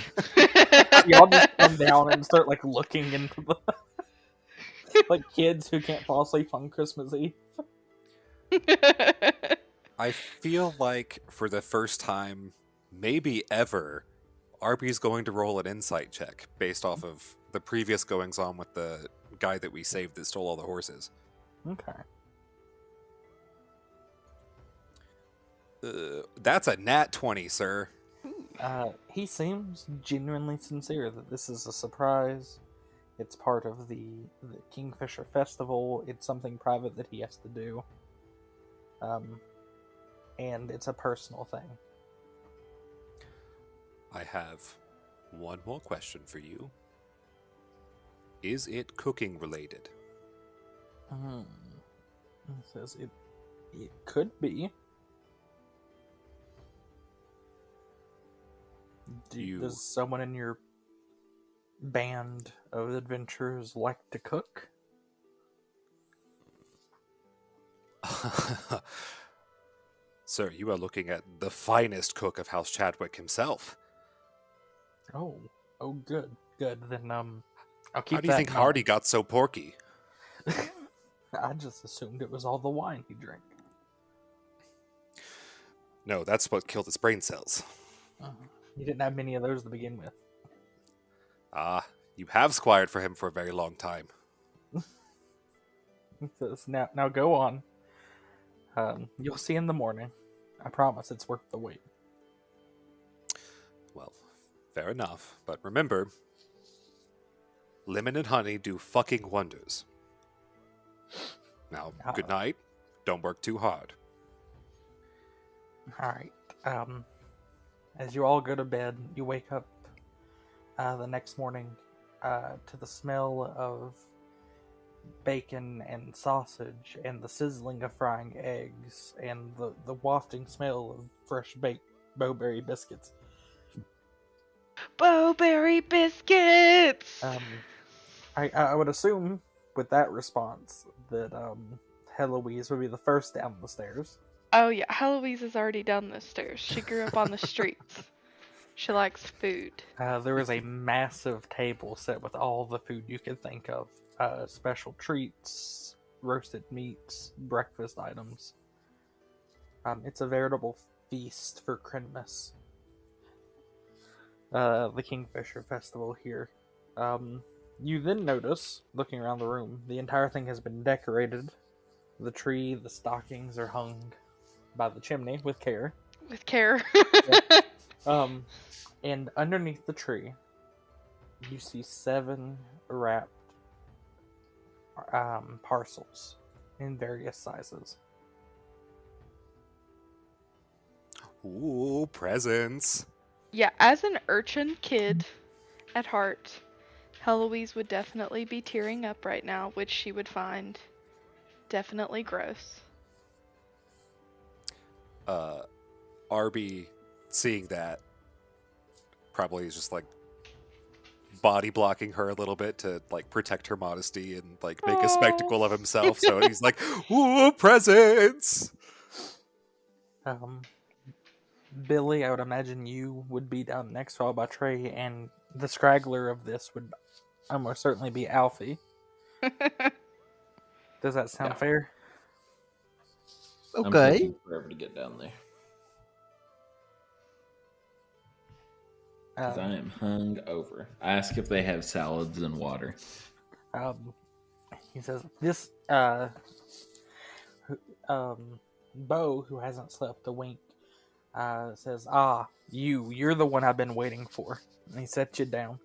Y'all just come down and start like looking into the like kids who can't fall asleep on Christmas Eve. I feel like for the first time, maybe ever, Arby's going to roll an insight check based off of the previous goings on with the guy that we saved that stole all the horses. Okay. That's a nat 20, sir. He seems genuinely sincere that this is a surprise. It's part of the Kingfisher Festival. It's something private that he has to do. And it's a personal thing. I have one more question for you. Is it cooking related? He says it could be. Does someone in your band of adventurers like to cook? Sir, you are looking at the finest cook of House Chadwick himself. Oh, good. Then I'll keep. How do you think Hardy got so porky? I just assumed it was all the wine he drank. No, that's what killed his brain cells. He didn't have many of those to begin with. Ah, you have squired for him for a very long time. He says, now go on. You'll see in the morning. I promise it's worth the wait. Well, fair enough. But remember, lemon and honey do fucking wonders. Now, good night. Don't work too hard. Alright. As you all go to bed, you wake up the next morning to the smell of bacon and sausage and the sizzling of frying eggs and the wafting smell of fresh baked Bowberry biscuits. Bowberry biscuits! I would assume with that response that Heloise would be the first down the stairs. Oh yeah, Heloise is already down the stairs. She grew up on the streets. She likes food. There is a massive table set with all the food you can think of. Special treats, roasted meats, breakfast items. It's a veritable feast for Krynnmas. The Kingfisher Festival here. You then notice, looking around the room, the entire thing has been decorated. The tree, the stockings are hung by the chimney with care. With care. And underneath the tree, you see 7 wrapped parcels in various sizes. Ooh, presents. Yeah, as an urchin kid at heart, Heloise would definitely be tearing up right now, which she would find Definitely gross. Arby, seeing that, probably is just like body blocking her a little bit to like protect her modesty and like make a spectacle of himself. So he's like, "Ooh, presents!" Billy, I would imagine you would be down next, followed by Trey, and the scraggler of this would almost certainly be Alfie. Does that sound fair? I'm Okay. taking forever to get down there. Because I am hung over. I ask if they have salads and water. He says, this, Bo, who hasn't slept a wink, says, you're the one I've been waiting for. And he sets you down.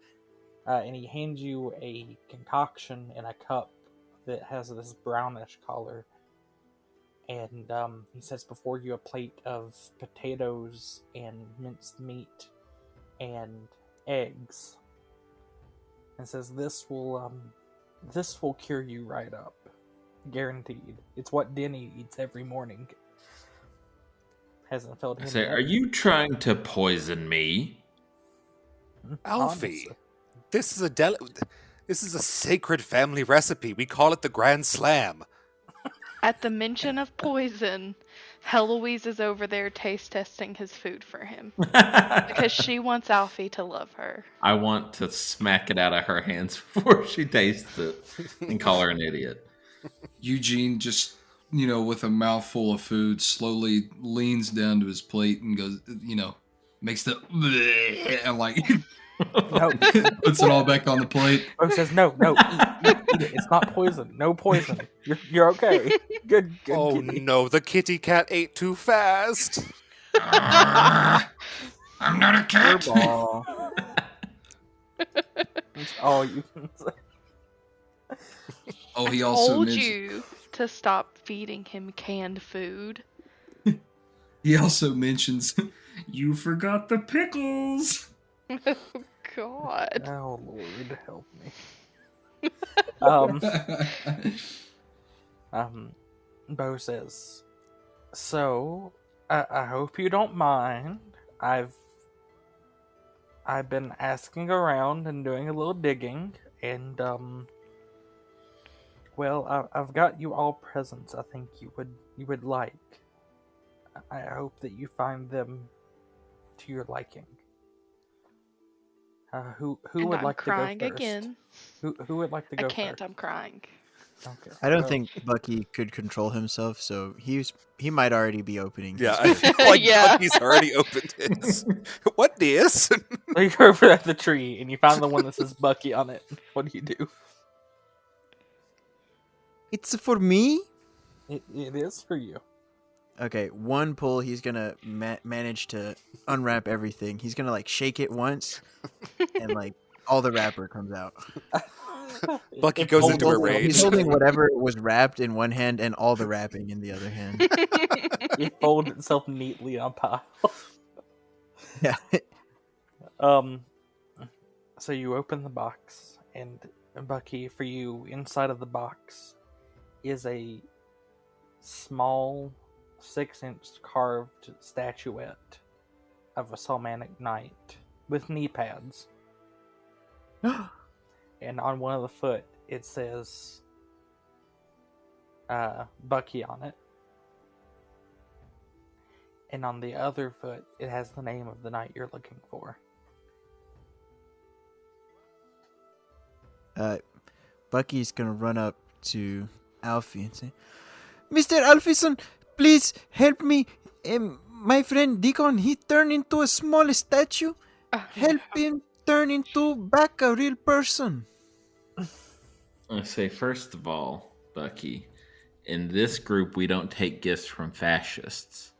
And he hands you a concoction in a cup that has this brownish color. And he sets before you a plate of potatoes and minced meat and eggs. And says, this will cure you right up. Guaranteed. It's what Denny eats every morning. Hasn't felt I him say, yet. are you trying to poison me? Alfie, Honestly. this is a sacred family recipe. We call it the Grand Slam. At the mention of poison, Heloise is over there taste testing his food for him. Because she wants Alfie to love her. I want to smack it out of her hands before she tastes it and call her an idiot. Eugene just, with a mouthful of food, slowly leans down to his plate and goes, makes the and like No. puts it all back on the plate. Bo says, no, eat it. It's not poison. No poison. You're okay. Good Oh kitty. no, the kitty cat ate too fast. I'm not a cat. Furball. That's all you can say. Oh, he also Told mentioned. you to stop feeding him canned food. He also mentions, you forgot the pickles. Oh, God. Oh, Lord, help me. Bo says, so, I hope you don't mind. I've been asking around and doing a little digging, and, well, I've got you all presents I think you would like. I hope that you find them to your liking. Who And would I'm like to go crying first? again. Who would like to I go can't, first? I'm crying. Okay. I don't Bo. think Bucky could control himself, so he might already be opening. Yeah, his I feel like Yeah. Bucky's already opened his. What this? So you go over at the tree and you find the one that says Bucky on it. What do you do? It's for me. It is for you. Okay, one pull, he's gonna manage to unwrap everything. He's gonna like shake it once, and like all the wrapper comes out. Bucky It goes folds into a itself- rage. He's holding whatever was wrapped in one hand and all the wrapping in the other hand. It folds itself neatly on pile. Yeah. So you open the box, and Bucky, for you, inside of the box is a small 6-inch carved statuette of a Salmanic knight with knee pads. And on one of the foot, it says Bucky on it. And on the other foot, it has the name of the knight you're looking for. Bucky's gonna run up to Alfie and say, "Mr. Alfison, please help me. My friend Deacon, he turned into a small statue. Help him turn into back a real person." I say, first of all, Bucky, in this group, we don't take gifts from fascists.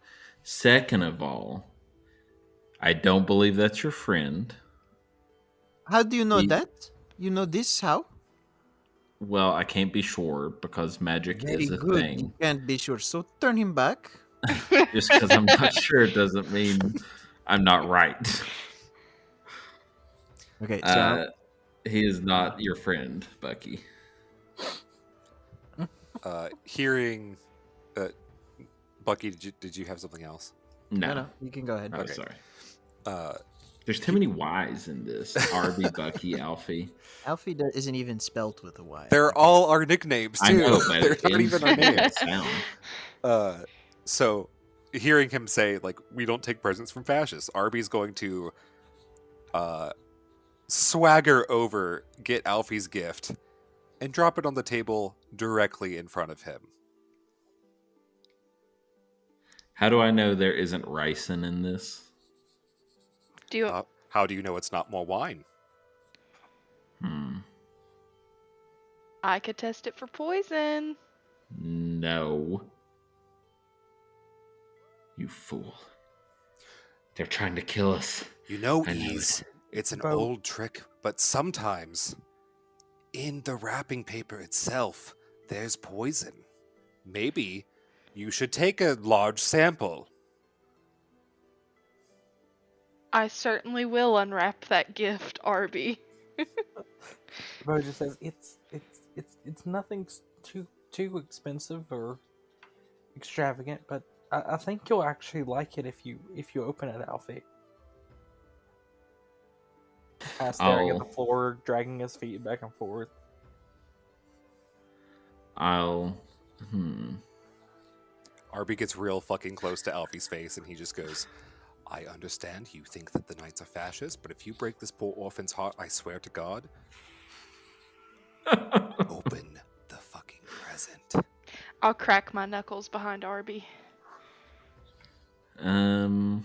Second of all, I don't believe that's your friend. How do you know He- that? You know this how? Well, I can't be sure because magic Very is a good. You thing. can't be sure. So turn him back. Just because I'm not sure doesn't mean I'm not right. Okay, so He is not your friend, Bucky. Hearing, Bucky, did you have something else? No. You can go ahead. Oh, Okay. sorry. There's too many Y's in this. Arby, Bucky, Alfie. Alfie isn't even spelt with a Y. They're all our nicknames I too. know, but They're it not ends even our with that names. sound. So hearing him say, like, we don't take presents from fascists, Arby's going to swagger over, get Alfie's gift, and drop it on the table directly in front of him. How do I know there isn't ricin in this? Do you? How do you know it's not more wine? I could test it for poison. No. You fool. They're trying to kill us. You know, I know Ease, it's an Bo. old trick, but sometimes in the wrapping paper itself, there's poison. Maybe you should take a large sample. I certainly will unwrap that gift, Arby. Bo just says it's nothing too expensive or extravagant, but I think you'll actually like it if you open it, Alfie. Staring at the floor, dragging his feet back and forth. Arby gets real fucking close to Alfie's face and he just goes, I understand you think that the Knights are fascists, but if you break this poor orphan's heart, I swear to God, open the fucking present. I'll crack my knuckles behind Arby. I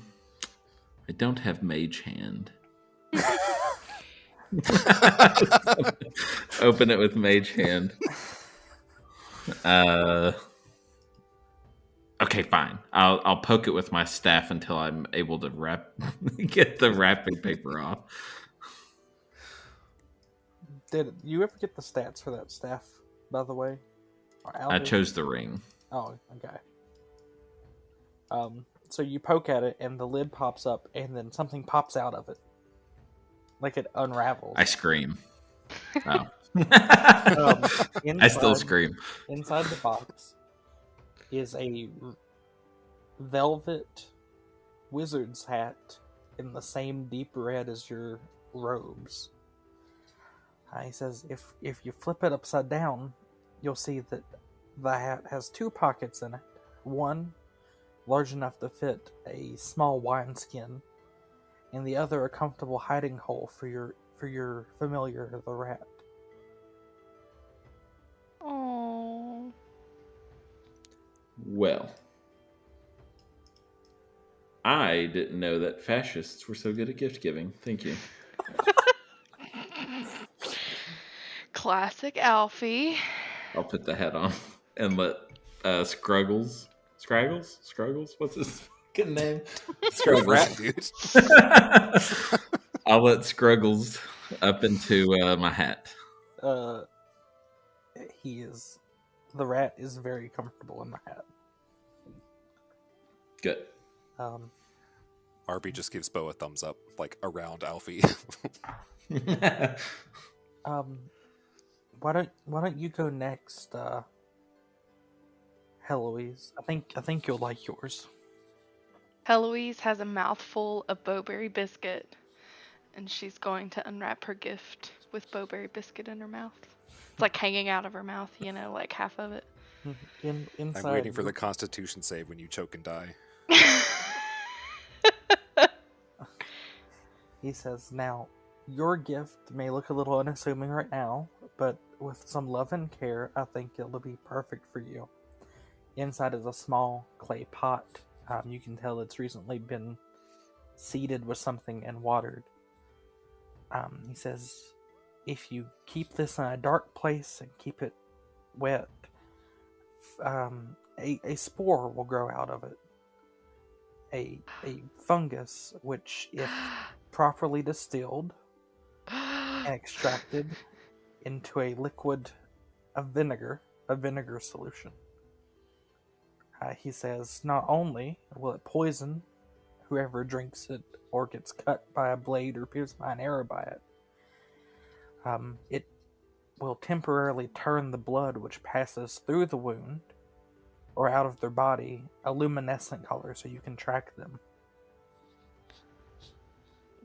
don't have mage hand. Open it with mage hand. Okay, fine. I'll poke it with my staff until I'm able to get the wrapping paper off. Did you ever get the stats for that staff, by the way? I chose the ring. Oh, okay. So you poke at it, and the lid pops up, and then something pops out of it, like it unravels. I scream. Oh. Inside, I still scream. Inside the box is a velvet wizard's hat in the same deep red as your robes. He says, if you flip it upside down, you'll see that the hat has two pockets in it. One large enough to fit a small wineskin, and the other a comfortable hiding hole for your familiar, the rat. Oh. Well, I didn't know that fascists were so good at gift giving. Thank you. Classic Alfie. I'll put the hat on and let Scruggles? What's his fucking name? Scruggles. Rat, dude. I'll let Scruggles up into my hat. The rat is very comfortable in the hat. Good. Arby just gives Bo a thumbs up, like around Alfie. Why don't you go next, Heloise? I think you'll like yours. Heloise has a mouthful of bowberry biscuit, and she's going to unwrap her gift with bowberry biscuit in her mouth. It's like hanging out of her mouth, like half of it. Inside, I'm waiting for the Constitution save when you choke and die. He says, now, your gift may look a little unassuming right now, but with some love and care, I think it'll be perfect for you. Inside is a small clay pot. You can tell it's recently been seeded with something and watered. He says, if you keep this in a dark place and keep it wet, a spore will grow out of it. A fungus, which, if properly distilled and extracted into a liquid of vinegar solution. He says, not only will it poison whoever drinks it or gets cut by a blade or pierced by an arrow by it, it will temporarily turn the blood which passes through the wound or out of their body a luminescent color so you can track them.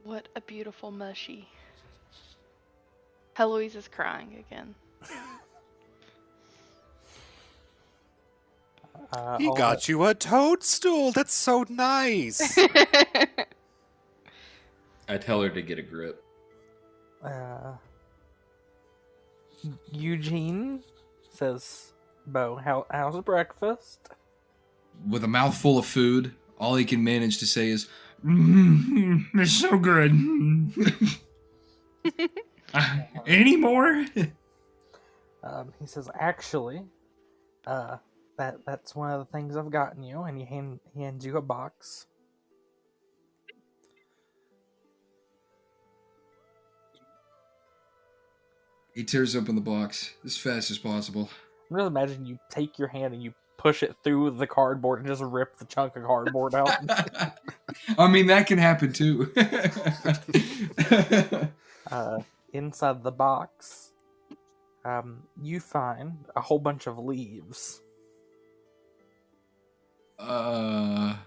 What a beautiful mushy. Heloise is crying again. He got you a toadstool. That's so nice. I tell her to get a grip. Eugene says, Bo, how's breakfast? With a mouthful of food, all he can manage to say is, it's so good. Any more? He says, actually, that's one of the things I've gotten you, and he hands you a box. He tears open the box as fast as possible. I'm just imagining you take your hand and you push it through the cardboard and just rip the chunk of cardboard out. I mean, that can happen too. Inside the box, you find a whole bunch of leaves. What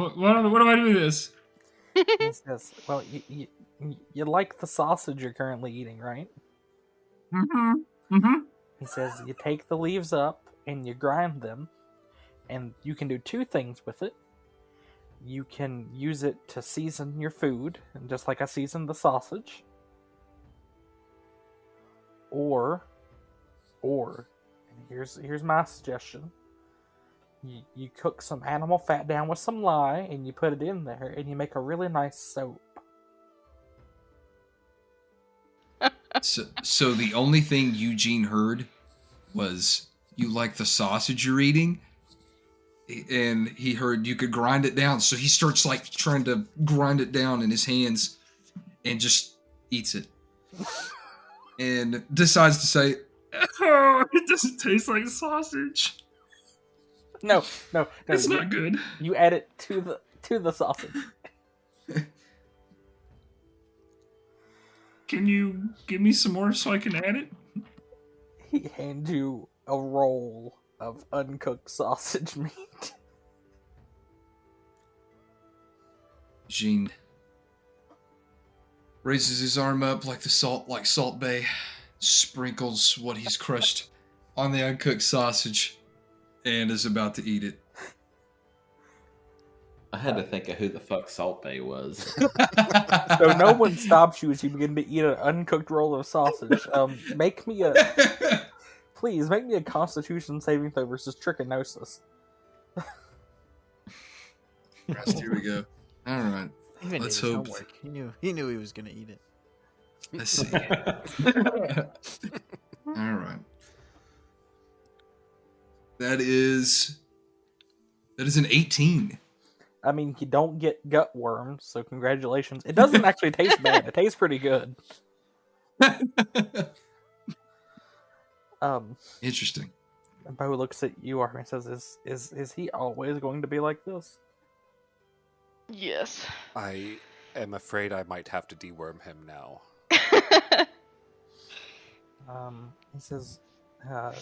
do I do with this? He says, well, you like the sausage you're currently eating, right? Mm-hmm. He says, you take the leaves up and you grind them, and you can do two things with it. You can use it to season your food, just like I seasoned the sausage. Or, and here's my suggestion. You cook some animal fat down with some lye, and you put it in there, and you make a really nice soap. So the only thing Eugene heard was, you like the sausage you're eating? And he heard you could grind it down. So he starts like trying to grind it down in his hands and just eats it. And decides to say, oh, it doesn't taste like sausage. No. It's not good. You add it to the sausage. Can you give me some more so I can add it? He hands you a roll of uncooked sausage meat. Gene raises his arm up like Salt Bay, sprinkles what he's crushed on the uncooked sausage, and is about to eat it. I had to think of who the fuck Salt Bay was. So no one stops you as you begin to eat an uncooked roll of sausage. Please make me a Constitution saving throw versus trichinosis. Here we go. All right. Even Let's did his hope. homework. He knew he was gonna eat it. Let's see. All right. That is an 18. I mean, you don't get gut worms, so congratulations. It doesn't actually taste bad. It tastes pretty good. Interesting. Bo looks at you, Arby, and says, "Is he always going to be like this?" Yes. I am afraid I might have to deworm him now. He says, "I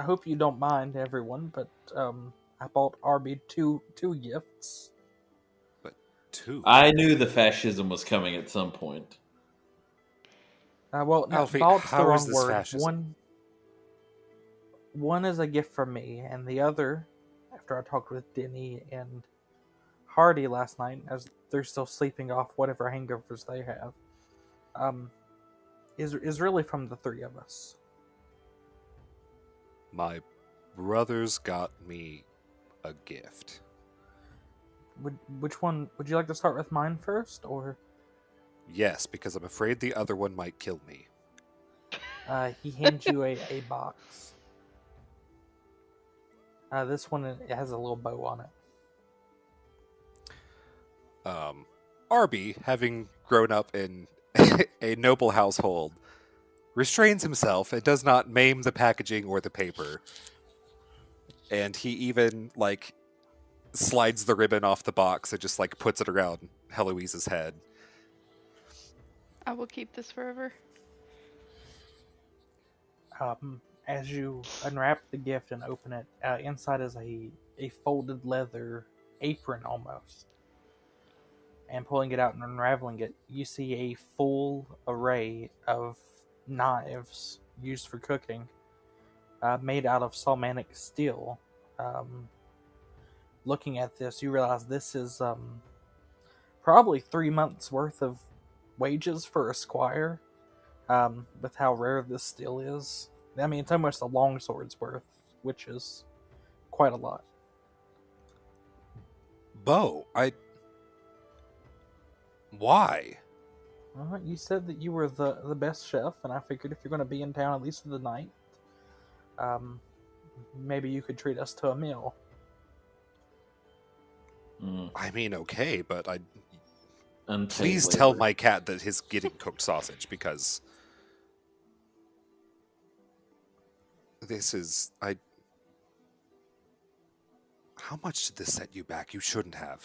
hope you don't mind, everyone, but I bought Arby two gifts." But two? I knew the fascism was coming at some point. Well, Alfie, bought's the how wrong is this word. fascism? One is a gift from me, and the other, after I talked with Denny and Hardy last night, as they're still sleeping off whatever hangovers they have, is really from the three of us. My brothers got me a gift. Which one would you like to start with? Mine first, or Yes, because I'm afraid the other one might kill me. he hands you a box. This one, it has a little bow on it. Arby, having grown up in a noble household, restrains himself and does not maim the packaging or the paper. And he even, slides the ribbon off the box and just, puts it around Heloise's head. I will keep this forever. As you unwrap the gift and open it, inside is a folded leather apron almost. And pulling it out and unraveling it, you see a full array of knives used for cooking, made out of Salmanic steel. Looking at this, you realize this is probably 3 months worth of wages for a squire, with how rare this steel is. I mean, it's almost a longsword's worth, which is quite a lot. Bo, why? You said that you were the best chef, and I figured if you're going to be in town at least for the night, maybe you could treat us to a meal. I mean, okay, but Unpaid please tell labor. my cat that he's getting cooked sausage, because this is... How much did this set you back? You shouldn't have.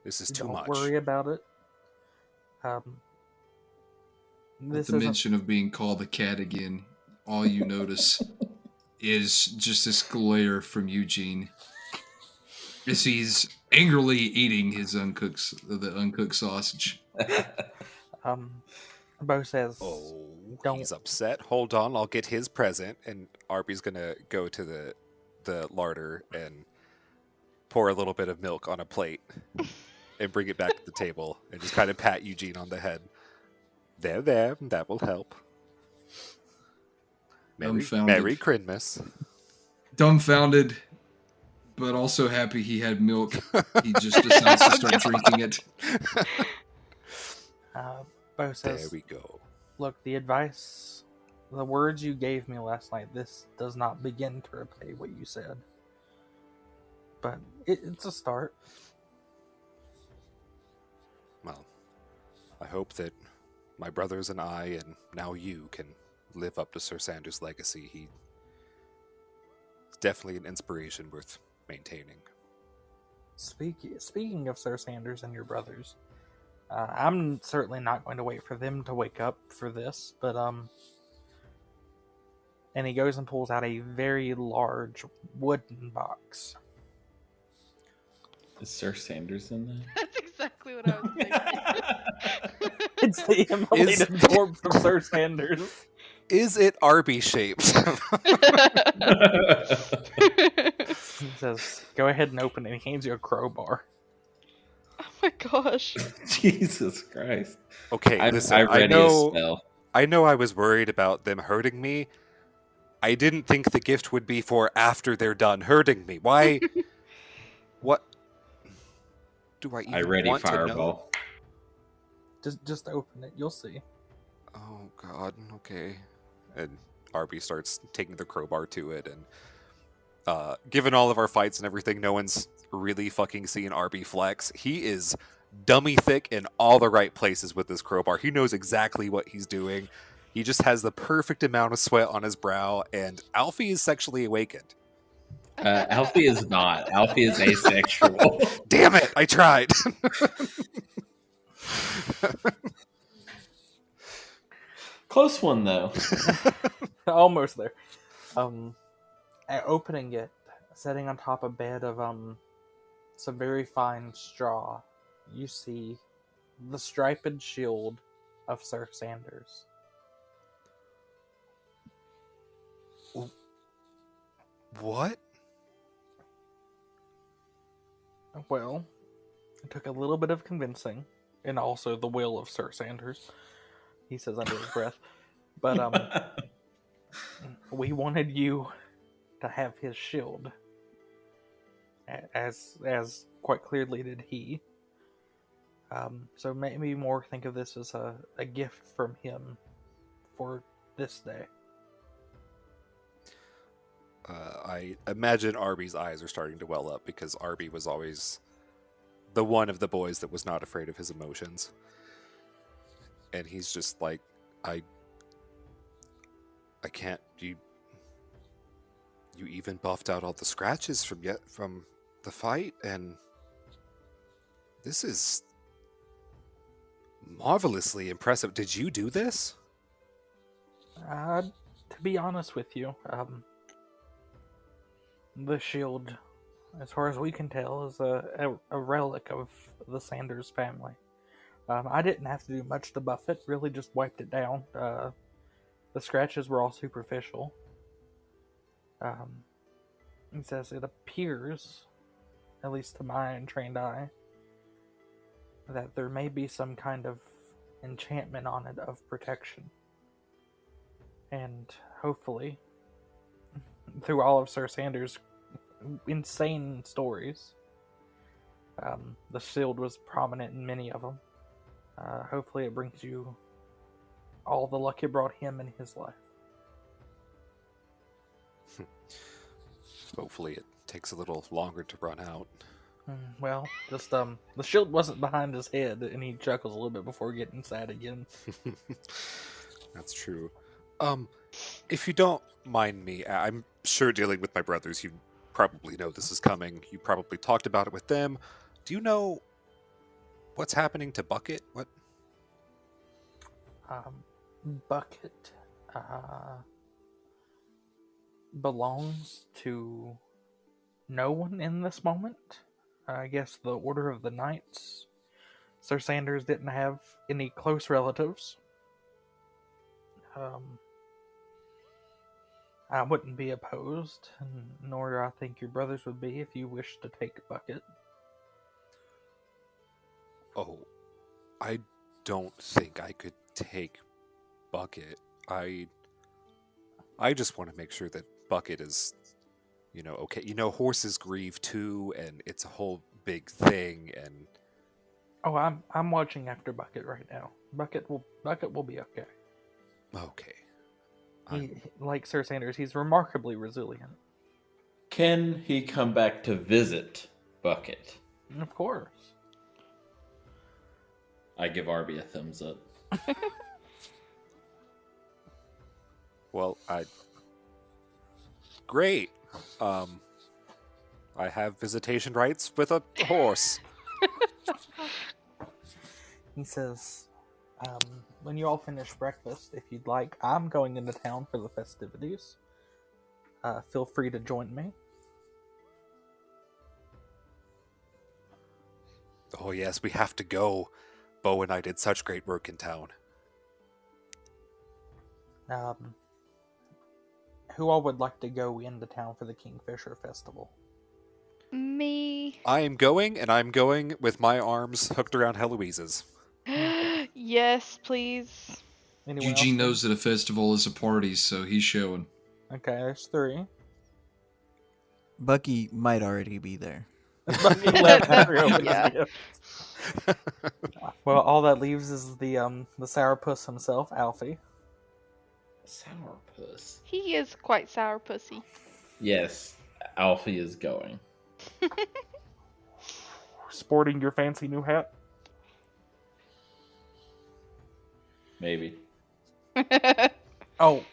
This is too much. Don't worry about it. With the mention of being called a cat again, all you notice is just this glare from Eugene as he's angrily eating his the uncooked sausage. Bo says, don't. He's upset. Hold on, I'll get his present. And Arby's gonna go to the larder and pour a little bit of milk on a plate and bring it back to the table and just kind of pat Eugene on the head. There, that will help. Merry Krynnmas. Dumbfounded, but also happy he had milk. He just decides to start drinking it. Bo says, there we go. Look, the words you gave me last night, this does not begin to repay what you said. But it's a start. Well, I hope that my brothers and I, and now you, can live up to Sir Sanders' legacy. He's definitely an inspiration worth maintaining. Speaking of Sir Sanders and your brothers, I'm certainly not going to wait for them to wake up for this, but and he goes and pulls out a very large wooden box. Is Sir Sanders in there? That's exactly what I was thinking. It's the immolated dwarf from Sir Sanders. Is it Arby shaped? He says, go ahead and open it. He hands you a crowbar. Oh my gosh. Jesus Christ. Okay, listen, I ready a spell. I know I was worried about them hurting me. I didn't think the gift would be for after they're done hurting me. Why? What? Do I even ready want fireball. To know? Just open it. You'll see. Oh, God. Okay. And Arby starts taking the crowbar to it. And given all of our fights and everything, no one's really fucking seen Arby flex. He is dummy thick in all the right places with this crowbar. He knows exactly what he's doing. He just has the perfect amount of sweat on his brow. And Alfie is sexually awakened. Alfie is not. Alfie is asexual. Damn it! I tried. Close one, though. Almost there. Opening it, setting on top a bed of some very fine straw, you see the striped shield of Sir Sanders. What? Well, it took a little bit of convincing, and also the will of Sir Sanders, he says under his breath. But we wanted you to have his shield, as quite clearly did he. So maybe more think of this as a gift from him for this day. I imagine Arby's eyes are starting to well up, because Arby was always the one of the boys that was not afraid of his emotions. And he's just like, I can't. You even buffed out all the scratches from the fight, and this is marvelously impressive. Did you do this? To be honest with you, the shield, as far as we can tell, is a relic of the Sanders family. I didn't have to do much to buff it, really just wiped it down. The scratches were all superficial. It says it appears, at least to my untrained eye, that there may be some kind of enchantment on it of protection. And hopefully, through all of Sir Sanders' insane stories, the shield was prominent in many of them. Hopefully it brings you all the luck it brought him in his life. Hopefully it takes a little longer to run out. Well, just the shield wasn't behind his head, and he chuckles a little bit before getting sad again. That's true. If you don't mind me, I'm sure dealing with my brothers, you probably know this is coming. You probably talked about it with them. Do you know what's happening to Bucket? What? Bucket belongs to no one in this moment. I guess the Order of the Knights. Sir Sanders didn't have any close relatives. I wouldn't be opposed, nor do I think your brothers would be if you wished to take Bucket. Oh, I don't think I could take Bucket. I just want to make sure that Bucket is, okay. Horses grieve too, and it's a whole big thing. And oh, I'm watching after Bucket right now. Bucket will be okay. Okay. Like Sir Sanders, he's remarkably resilient. Can he come back to visit Bucket? Of course. I give Arby a thumbs up. Well, great. I have visitation rights with a horse. He says, when you all finish breakfast, if you'd like, I'm going into town for the festivities. Feel free to join me. Oh yes, we have to go. Bo and I did such great work in town. Who all would like to go into town for the Kingfisher Festival? Me. I am going, and I'm going with my arms hooked around Heloise's. Yes, please. Anyone Eugene else? knows that a festival is a party, so he's showing. Okay, there's 3. Bucky might already be there. Bucky left after opening Yeah. the gift. Well, all that leaves is the sourpuss himself, Alfie. Sourpuss. He is quite sourpussy. Yes, Alfie is going. Sporting your fancy new hat. Maybe. Oh,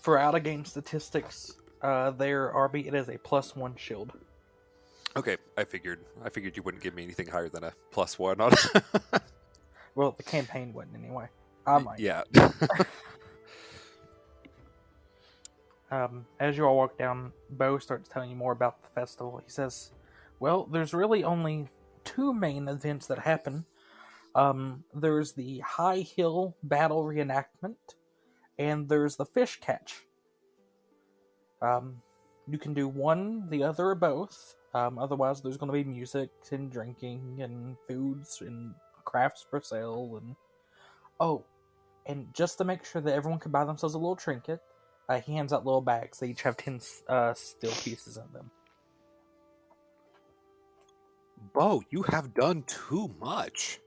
for out-of-game statistics, there, Arby, it is a +1 shield. Okay, I figured you wouldn't give me anything higher than a +1 on it. Well, the campaign wouldn't anyway. I might. Yeah. As you all walk down, Bo starts telling you more about the festival. He says, well, there's really only 2 main events that happen. There's the High Hill Battle Reenactment, and there's the Fish Catch. You can do one, the other, or both. Otherwise, there's going to be music and drinking and foods and crafts for sale. And oh, and just to make sure that everyone can buy themselves a little trinket, he hands out little bags. They each have 10 steel pieces in them. Bo, you have done too much.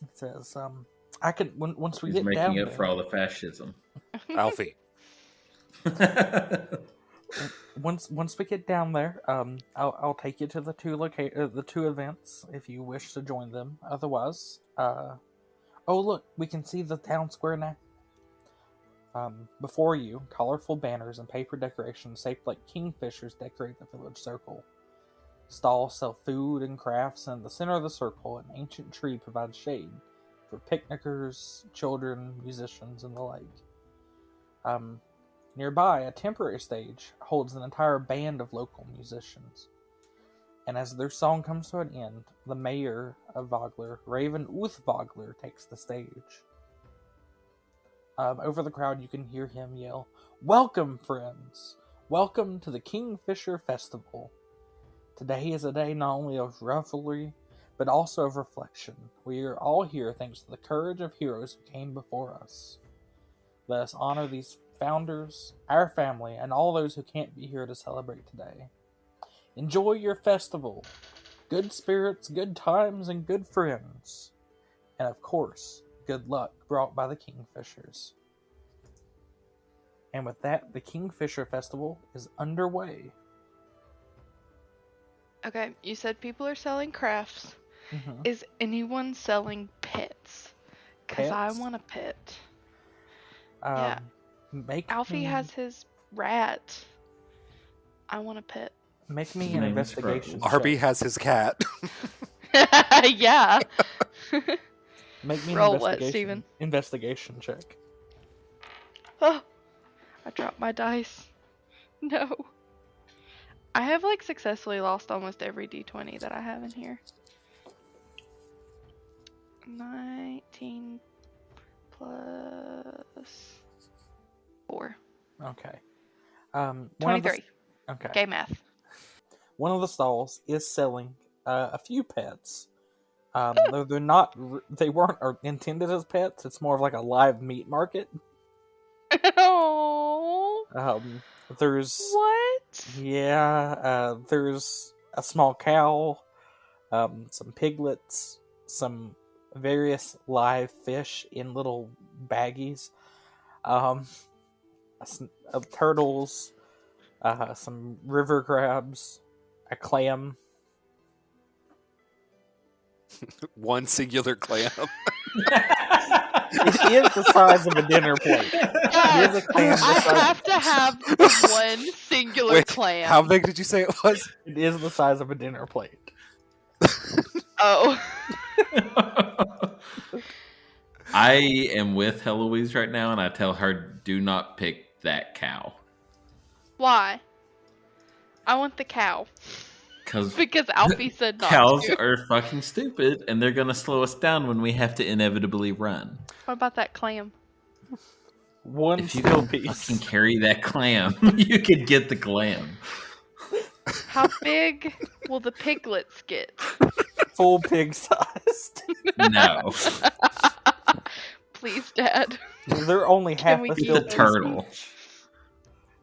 It says, I can once we He's get making down up there, for all the fascism. Alfie. once we get down there, I'll take you to the 2 events if you wish to join them. Otherwise, oh look, we can see the town square now. Before you, colorful banners and paper decorations shaped like kingfishers decorate the village circle. Stalls sell food and crafts, and in the center of the circle, an ancient tree provides shade for picnickers, children, musicians, and the like. Nearby, a temporary stage holds an entire band of local musicians. And as their song comes to an end, the mayor of Voggler, Raven Voggler, takes the stage. Over the crowd, you can hear him yell, "Welcome, friends! Welcome to the Kingfisher Festival. Today is a day not only of revelry, but also of reflection. We are all here thanks to the courage of heroes who came before us. Let us honor these founders, our family, and all those who can't be here to celebrate today. Enjoy your festival. Good spirits, good times, and good friends. And of course, good luck brought by the Kingfishers." And with that, the Kingfisher Festival is underway. Okay, you said people are selling crafts. Mm-hmm. Is anyone selling pets? Because I Pets? want a pet. Yeah. Alfie has his rat. I want a pet. Make me His an name is investigation Freckles. Arby check. has his cat. Yeah. Make me an Roll what, Steven? investigation check. Oh, I dropped my dice. No. I have like successfully lost almost every d20 that I have in here. 19 plus 4. Okay. One of 23. okay. Gay math. One of the stalls is selling a few pets. Though they're not, they weren't intended as pets. It's more of like a live meat market. Oh. There's What? yeah. There's a small cow, some piglets, some various live fish in little baggies, turtles, some river crabs, a clam. One singular clam. It is the size of a dinner plate. It is a clam the I size- have to have one singular Wait, clam. how big did you say it was? It is the size of a dinner plate. Oh. I am with Heloise right now, and I tell her, do not pick that cow. Why? I want the cow. Because Alfie said not cows to. are fucking stupid, and they're going to slow us down when we have to inevitably run. What about that clam? One If you skill can piece. fucking carry that clam, you could get the clam. How big will the piglets get? Full pig sized. No. Please, Dad. They're only Can half we the keep skill the piece turtle? each.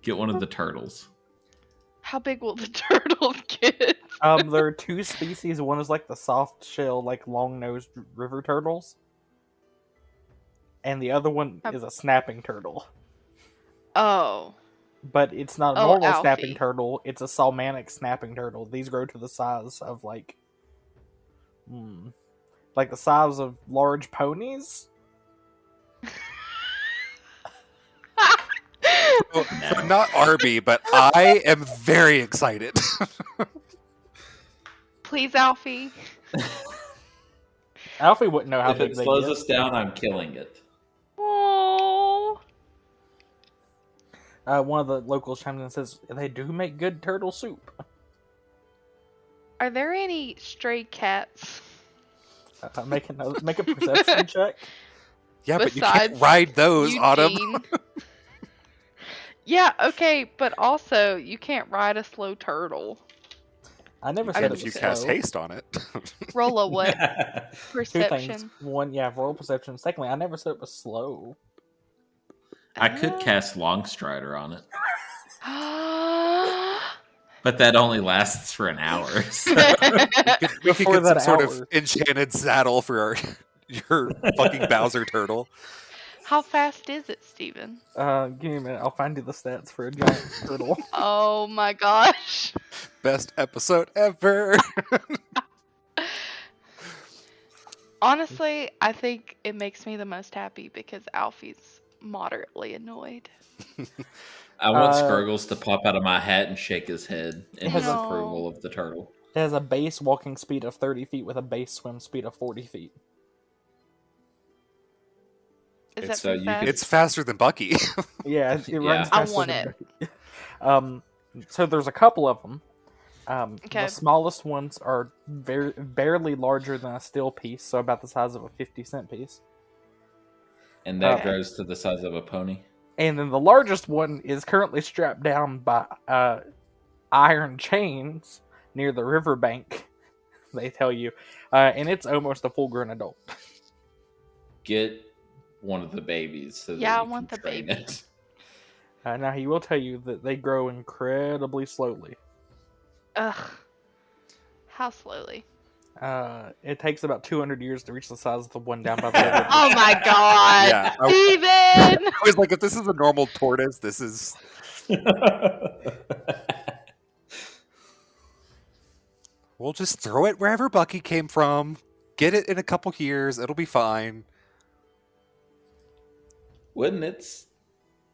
Get one of the turtles. How big will the turtle get? There are two species. One is like the soft shell, like long nosed river turtles, and the other one is a snapping turtle. Oh. But it's not a Oh, normal Alfie. snapping turtle. It's a salmanic snapping turtle. These grow to the size of like the size of large ponies. So not Arby, but I am very excited. Please, Alfie. Alfie wouldn't know how If big it they slows get. us down, I'm killing it. Oh. One of the locals chimes in and says they do make good turtle soup. Are there any stray cats? Make a perception check. Yeah, but you Besides can't ride those, Autumn. Eugene? Yeah, okay, but also you can't ride a slow turtle. I never I said didn't it If was you say cast slow. haste on it. Roll a what? Two things. Perception. One, roll perception. Secondly, I never said it was slow. I could cast Longstrider on it, Ah. but that only lasts for an hour. So. We could Before get some that sort hour. of enchanted saddle for your fucking Bowser turtle. How fast is it, Steven? Give me a minute. I'll find you the stats for a giant turtle. Oh my gosh. Best episode ever. Honestly, I think it makes me the most happy because Alfie's moderately annoyed. I want Skirgles to pop out of my hat and shake his head in his No. approval of the turtle. It has a base walking speed of 30 feet with a base swim speed of 40 feet. Is It's- that so pretty you fast? could- It's faster than Bucky. Yeah, it Yeah. runs I faster want than it. Bucky. So there's a couple of them. Okay. The smallest ones are barely larger than a steel piece, so about the size of a 50-cent piece. And that Okay. grows to the size of a pony. And then the largest one is currently strapped down by iron chains near the riverbank, they tell you. And it's almost a full-grown adult. Get one of the babies so that Yeah, I you want can the train baby. it. Now, he will tell you that they grow incredibly slowly. Ugh. How slowly? It takes about 200 years to reach the size of the one down by the river. Oh my god! Yeah, Steven! I was like, if this is a normal tortoise, this is. We'll just throw it wherever Bucky came from. Get it in a couple years. It'll be fine. Wouldn't it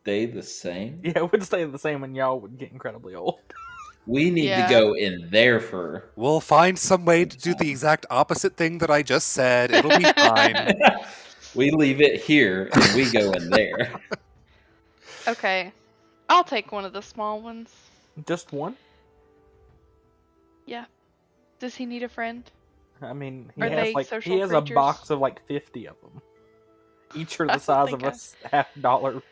stay the same? Yeah, it would stay the same and y'all would get incredibly old. We need Yeah. to go in their fur. We'll find some way to do the exact opposite thing that I just said. It'll be fine. We leave it here and we go in there. Okay. I'll take one of the small ones. Just one? Yeah. Does he need a friend? I mean, Are they he social has creatures? a box of like 50 of them. Each are I the size think of a $50.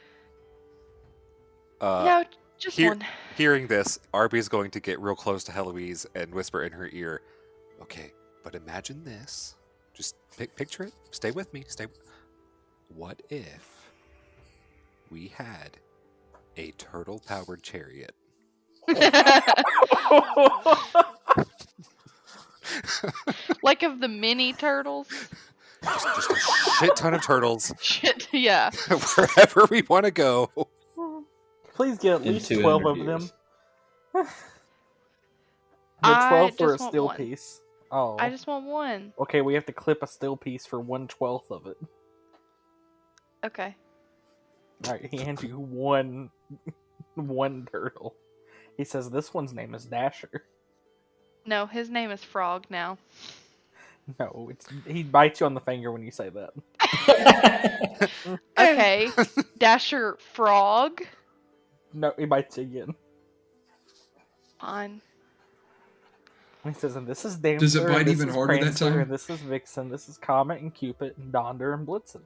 No, just here- one. Hearing this, Arby is going to get real close to Heloise and whisper in her ear, "Okay, but imagine this. Just picture it. Stay with me. What if we had a turtle-powered chariot?" Like of the mini turtles? Just a shit ton of turtles Shit, yeah. wherever we want to go. Please get at least In 12 200 of them. years. The I 12 for a just want steel one. piece. Oh. I just want one. Okay, we have to clip a steel piece for 1/12 of it. Okay. Alright, he hands you one turtle. He says this one's name is Dasher. No, his name is Frog now. No, he bites you on the finger when you say that. Okay. Dasher Frog. No, he bites you again. Fine. He says, and this is Dancer, Does it bite and this even is harder that Prancer, time? and this is Vixen, this is Comet and Cupid, and Donder and Blitzen.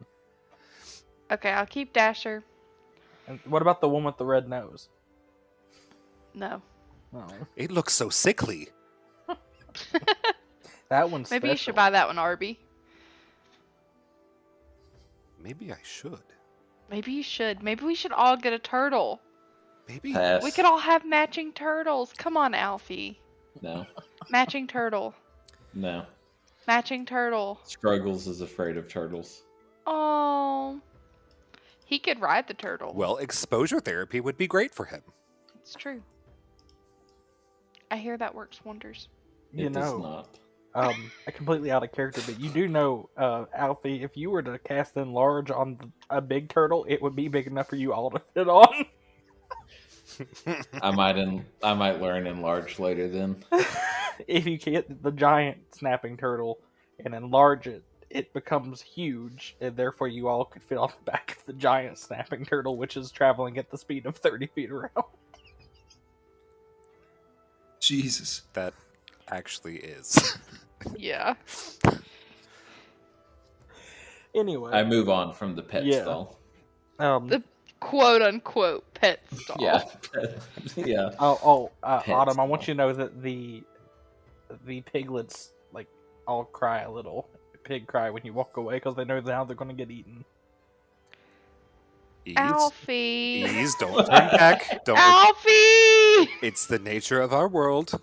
Okay, I'll keep Dasher. And what about the one with the red nose? No. Oh, It looks so sickly. that one's Maybe you should special. buy that one, Arby. Maybe I should. Maybe you should. Maybe we should all get a turtle. Maybe. Pass. We could all have matching turtles. Come on, Alfie. No. Matching turtle. No. Matching turtle. Struggles is afraid of turtles. Oh. He could ride the turtle. Well, exposure therapy would be great for him. It's true. I hear that works wonders. You It does know, not. completely out of character, but you do know, Alfie, if you were to cast enlarge on a big turtle, it would be big enough for you all to fit on. I might learn enlarge later then. If you get the giant snapping turtle and enlarge it, it becomes huge, and therefore you all could fit on the back of the giant snapping turtle, which is traveling at the speed of 30 feet around. Jesus. That actually is. Yeah. Anyway, I move on from the pet Yeah. stall. The quote unquote pet stall. Yeah. Yeah. Autumn, I stall. want you to know that the piglets like all cry a little. Pig cry when you walk away because they know now they're going to get eaten. Alfie. Ease, don't turn back. Don't. Alfie! It's the nature of our world.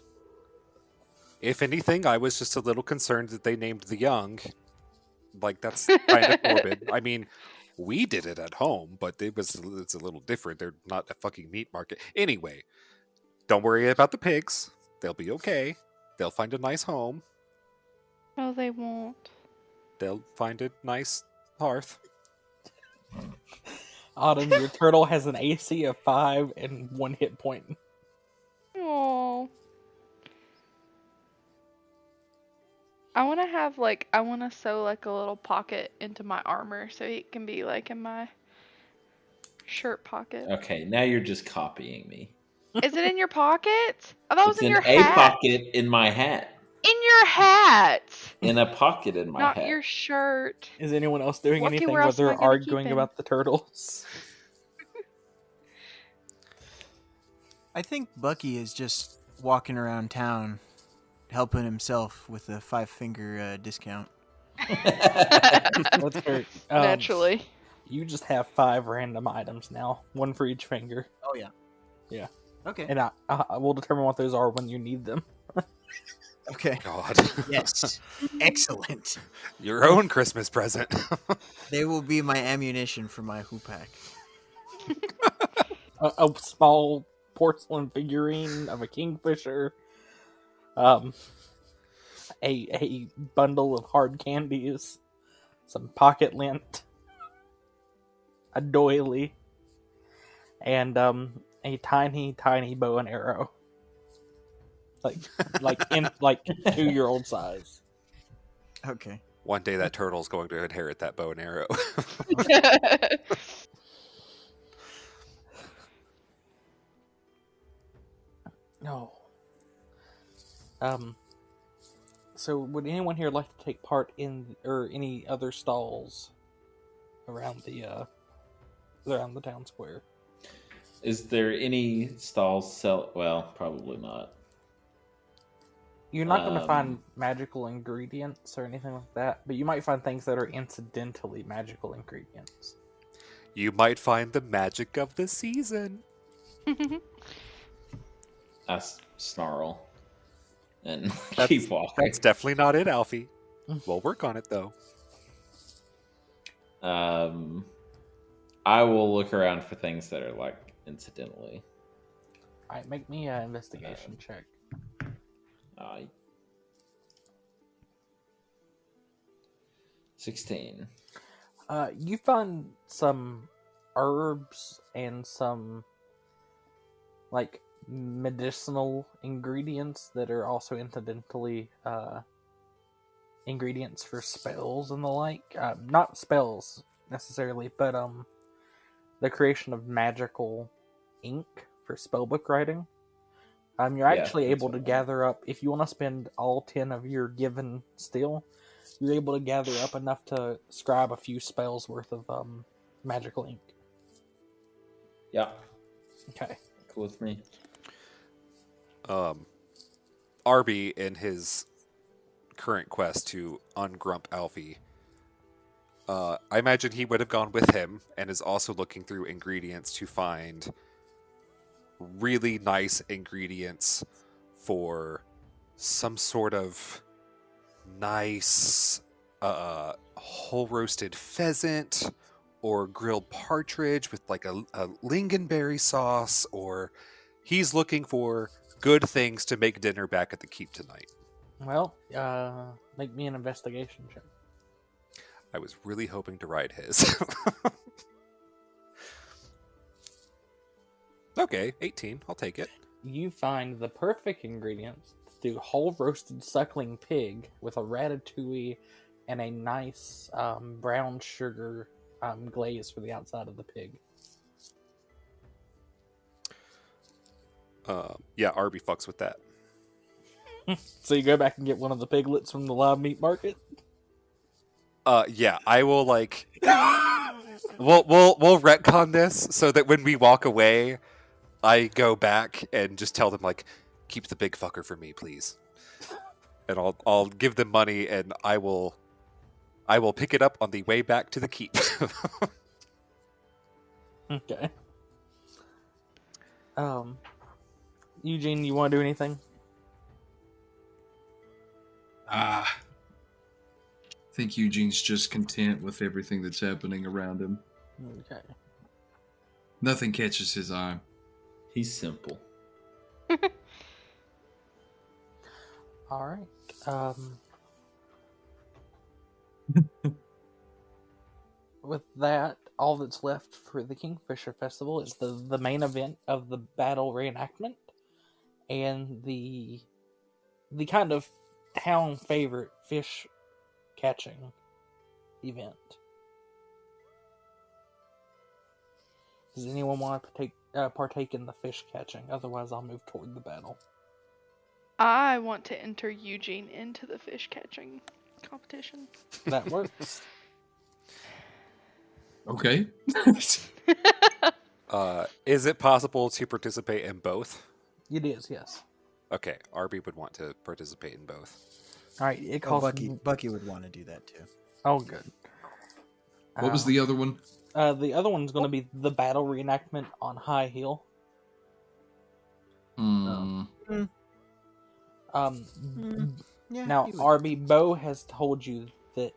If anything, I was just a little concerned that they named the young. Like, that's kind of morbid. I mean, we did it at home, but it's a little different. They're not a fucking meat market. Anyway, don't worry about the pigs. They'll be okay. They'll find a nice home. No, they won't. They'll find a nice hearth. Autumn, your turtle has an AC of 5 and 1 hit point. Oh. I want to have I want to sew like a little pocket into my armor so it can be like in my shirt pocket. Okay, now you're just copying me. Is it in your pocket? Oh, that was It's in in your a hat. pocket in my hat. In your hat, In a pocket in my not hat. your shirt. Is anyone else doing Okay, anything where where else am I they're gonna keep arguing him? about the turtles? I think Bucky is just walking around town, helping himself with a 5-finger discount. That's fair. Naturally. You just have 5 random items now, one for each finger. Oh yeah. Yeah. Okay. And I will determine what those are when you need them. Okay. God. Yes. Excellent. Your own Christmas present. They will be my ammunition for my hoopak. A small porcelain figurine of a kingfisher. A bundle of hard candies. Some pocket lint. A doily. And a tiny bow and arrow. Like 2-year-old size. Okay. One day that turtle's going to inherit that bow and arrow. No. So would anyone here like to take part in or any other stalls around the town square? Is there any stalls sell? Well, probably not. You're not going to find magical ingredients or anything like that, but you might find things that are incidentally magical ingredients. You might find the magic of the season. I snarl and keep walking. That's definitely not it, Alfie. We'll work on it, though. I will look around for things that are like incidentally. All right, make me an investigation check. 16. You find some herbs and some like medicinal ingredients that are also incidentally ingredients for spells and the like. Not spells necessarily, but the creation of magical ink for spellbook writing. You're actually able to gather up, if you want to spend all 10 of your given steel, you're able to gather up enough to scribe a few spells worth of magical ink. Yeah. Okay. Cool with me. Arby, in his current quest to ungrump Alfie, I imagine he would have gone with him and is also looking through ingredients to find really nice ingredients for some sort of nice whole roasted pheasant or grilled partridge with like a lingonberry sauce, or he's looking for good things to make dinner back at the keep tonight. Well, make me an investigation check. I was really hoping to ride his. Okay, 18. I'll take it. You find the perfect ingredients to do whole roasted suckling pig with a ratatouille and a nice brown sugar glaze for the outside of the pig. Yeah, Arby fucks with that. So you go back and get one of the piglets from the live meat market? Yeah, I will like. We'll retcon this so that when we walk away, I go back and just tell them like, keep the big fucker for me, please. And I'll give them money, and I will pick it up on the way back to the keep. Okay. Eugene, you want to do anything? I think Eugene's just content with everything that's happening around him. Okay. Nothing catches his eye. He's simple. All right. With that, all that's left for the Kingfisher Festival is the main event of the battle reenactment and the kind of town favorite fish catching event. Does anyone want to partake in the fish catching? Otherwise, I'll move toward the battle. I want to enter Eugene into the fish catching competition. That works. Okay. Is it possible to participate in both? It is, yes. Okay, Arby would want to participate in both. All right, it Oh, costs. Bucky would want to do that too. Oh, good. What was the other one? The other one's going to be the battle reenactment on High Heel. Yeah. Now, Arby, Bo has told you that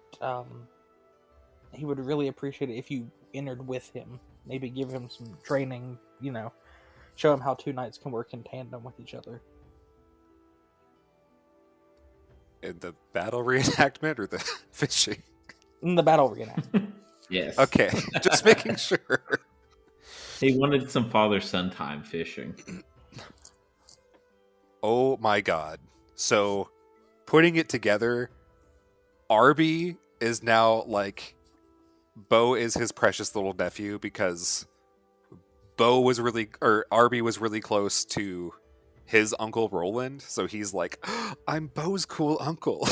he would really appreciate it if you entered with him. Maybe give him some training, show him how two knights can work in tandem with each other. In the battle reenactment or the fishing? In the battle reenactment. Yes. Okay, just making sure. He wanted some father-son time fishing. Oh my god. So, putting it together, Arby is now like, Bo is his precious little nephew because Arby was really close to his uncle Roland, so he's like, I'm Bo's cool uncle.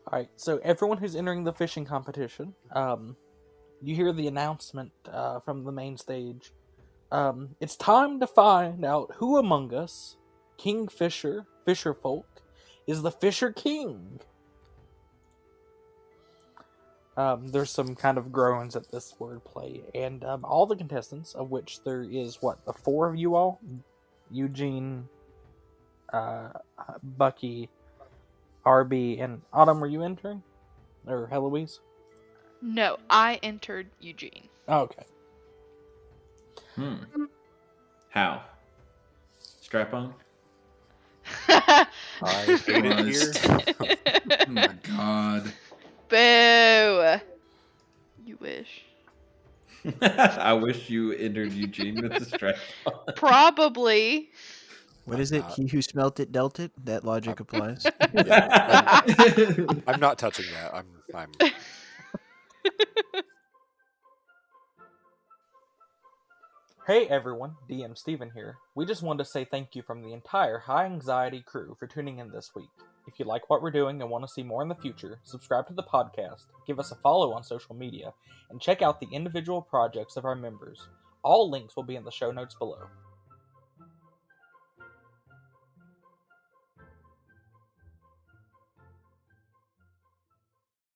Alright, so everyone who's entering the fishing competition, you hear the announcement from the main stage. It's time to find out who among us, Kingfisher, Fisherfolk, is the Fisher King. There's some kind of groans at this wordplay, and all the contestants, of which there is, the four of you all? Eugene, Bucky, Arby, and Autumn, were you entering? Or Heloise? No, I entered Eugene. Oh, okay. How? Strap on? I hate it here. Oh my god. Boo! You wish. I wish you entered Eugene with the strap on. Probably. What is it? He who smelt it dealt it. That logic applies. I'm not touching that. I'm Hey everyone, DM Steven here. We just wanted to say thank you from the entire High Anxiety crew for tuning in this week. If you like what we're doing and want to see more in the future, subscribe to the podcast, give us a follow on social media, and check out the individual projects of our members. All links will be in the show notes below.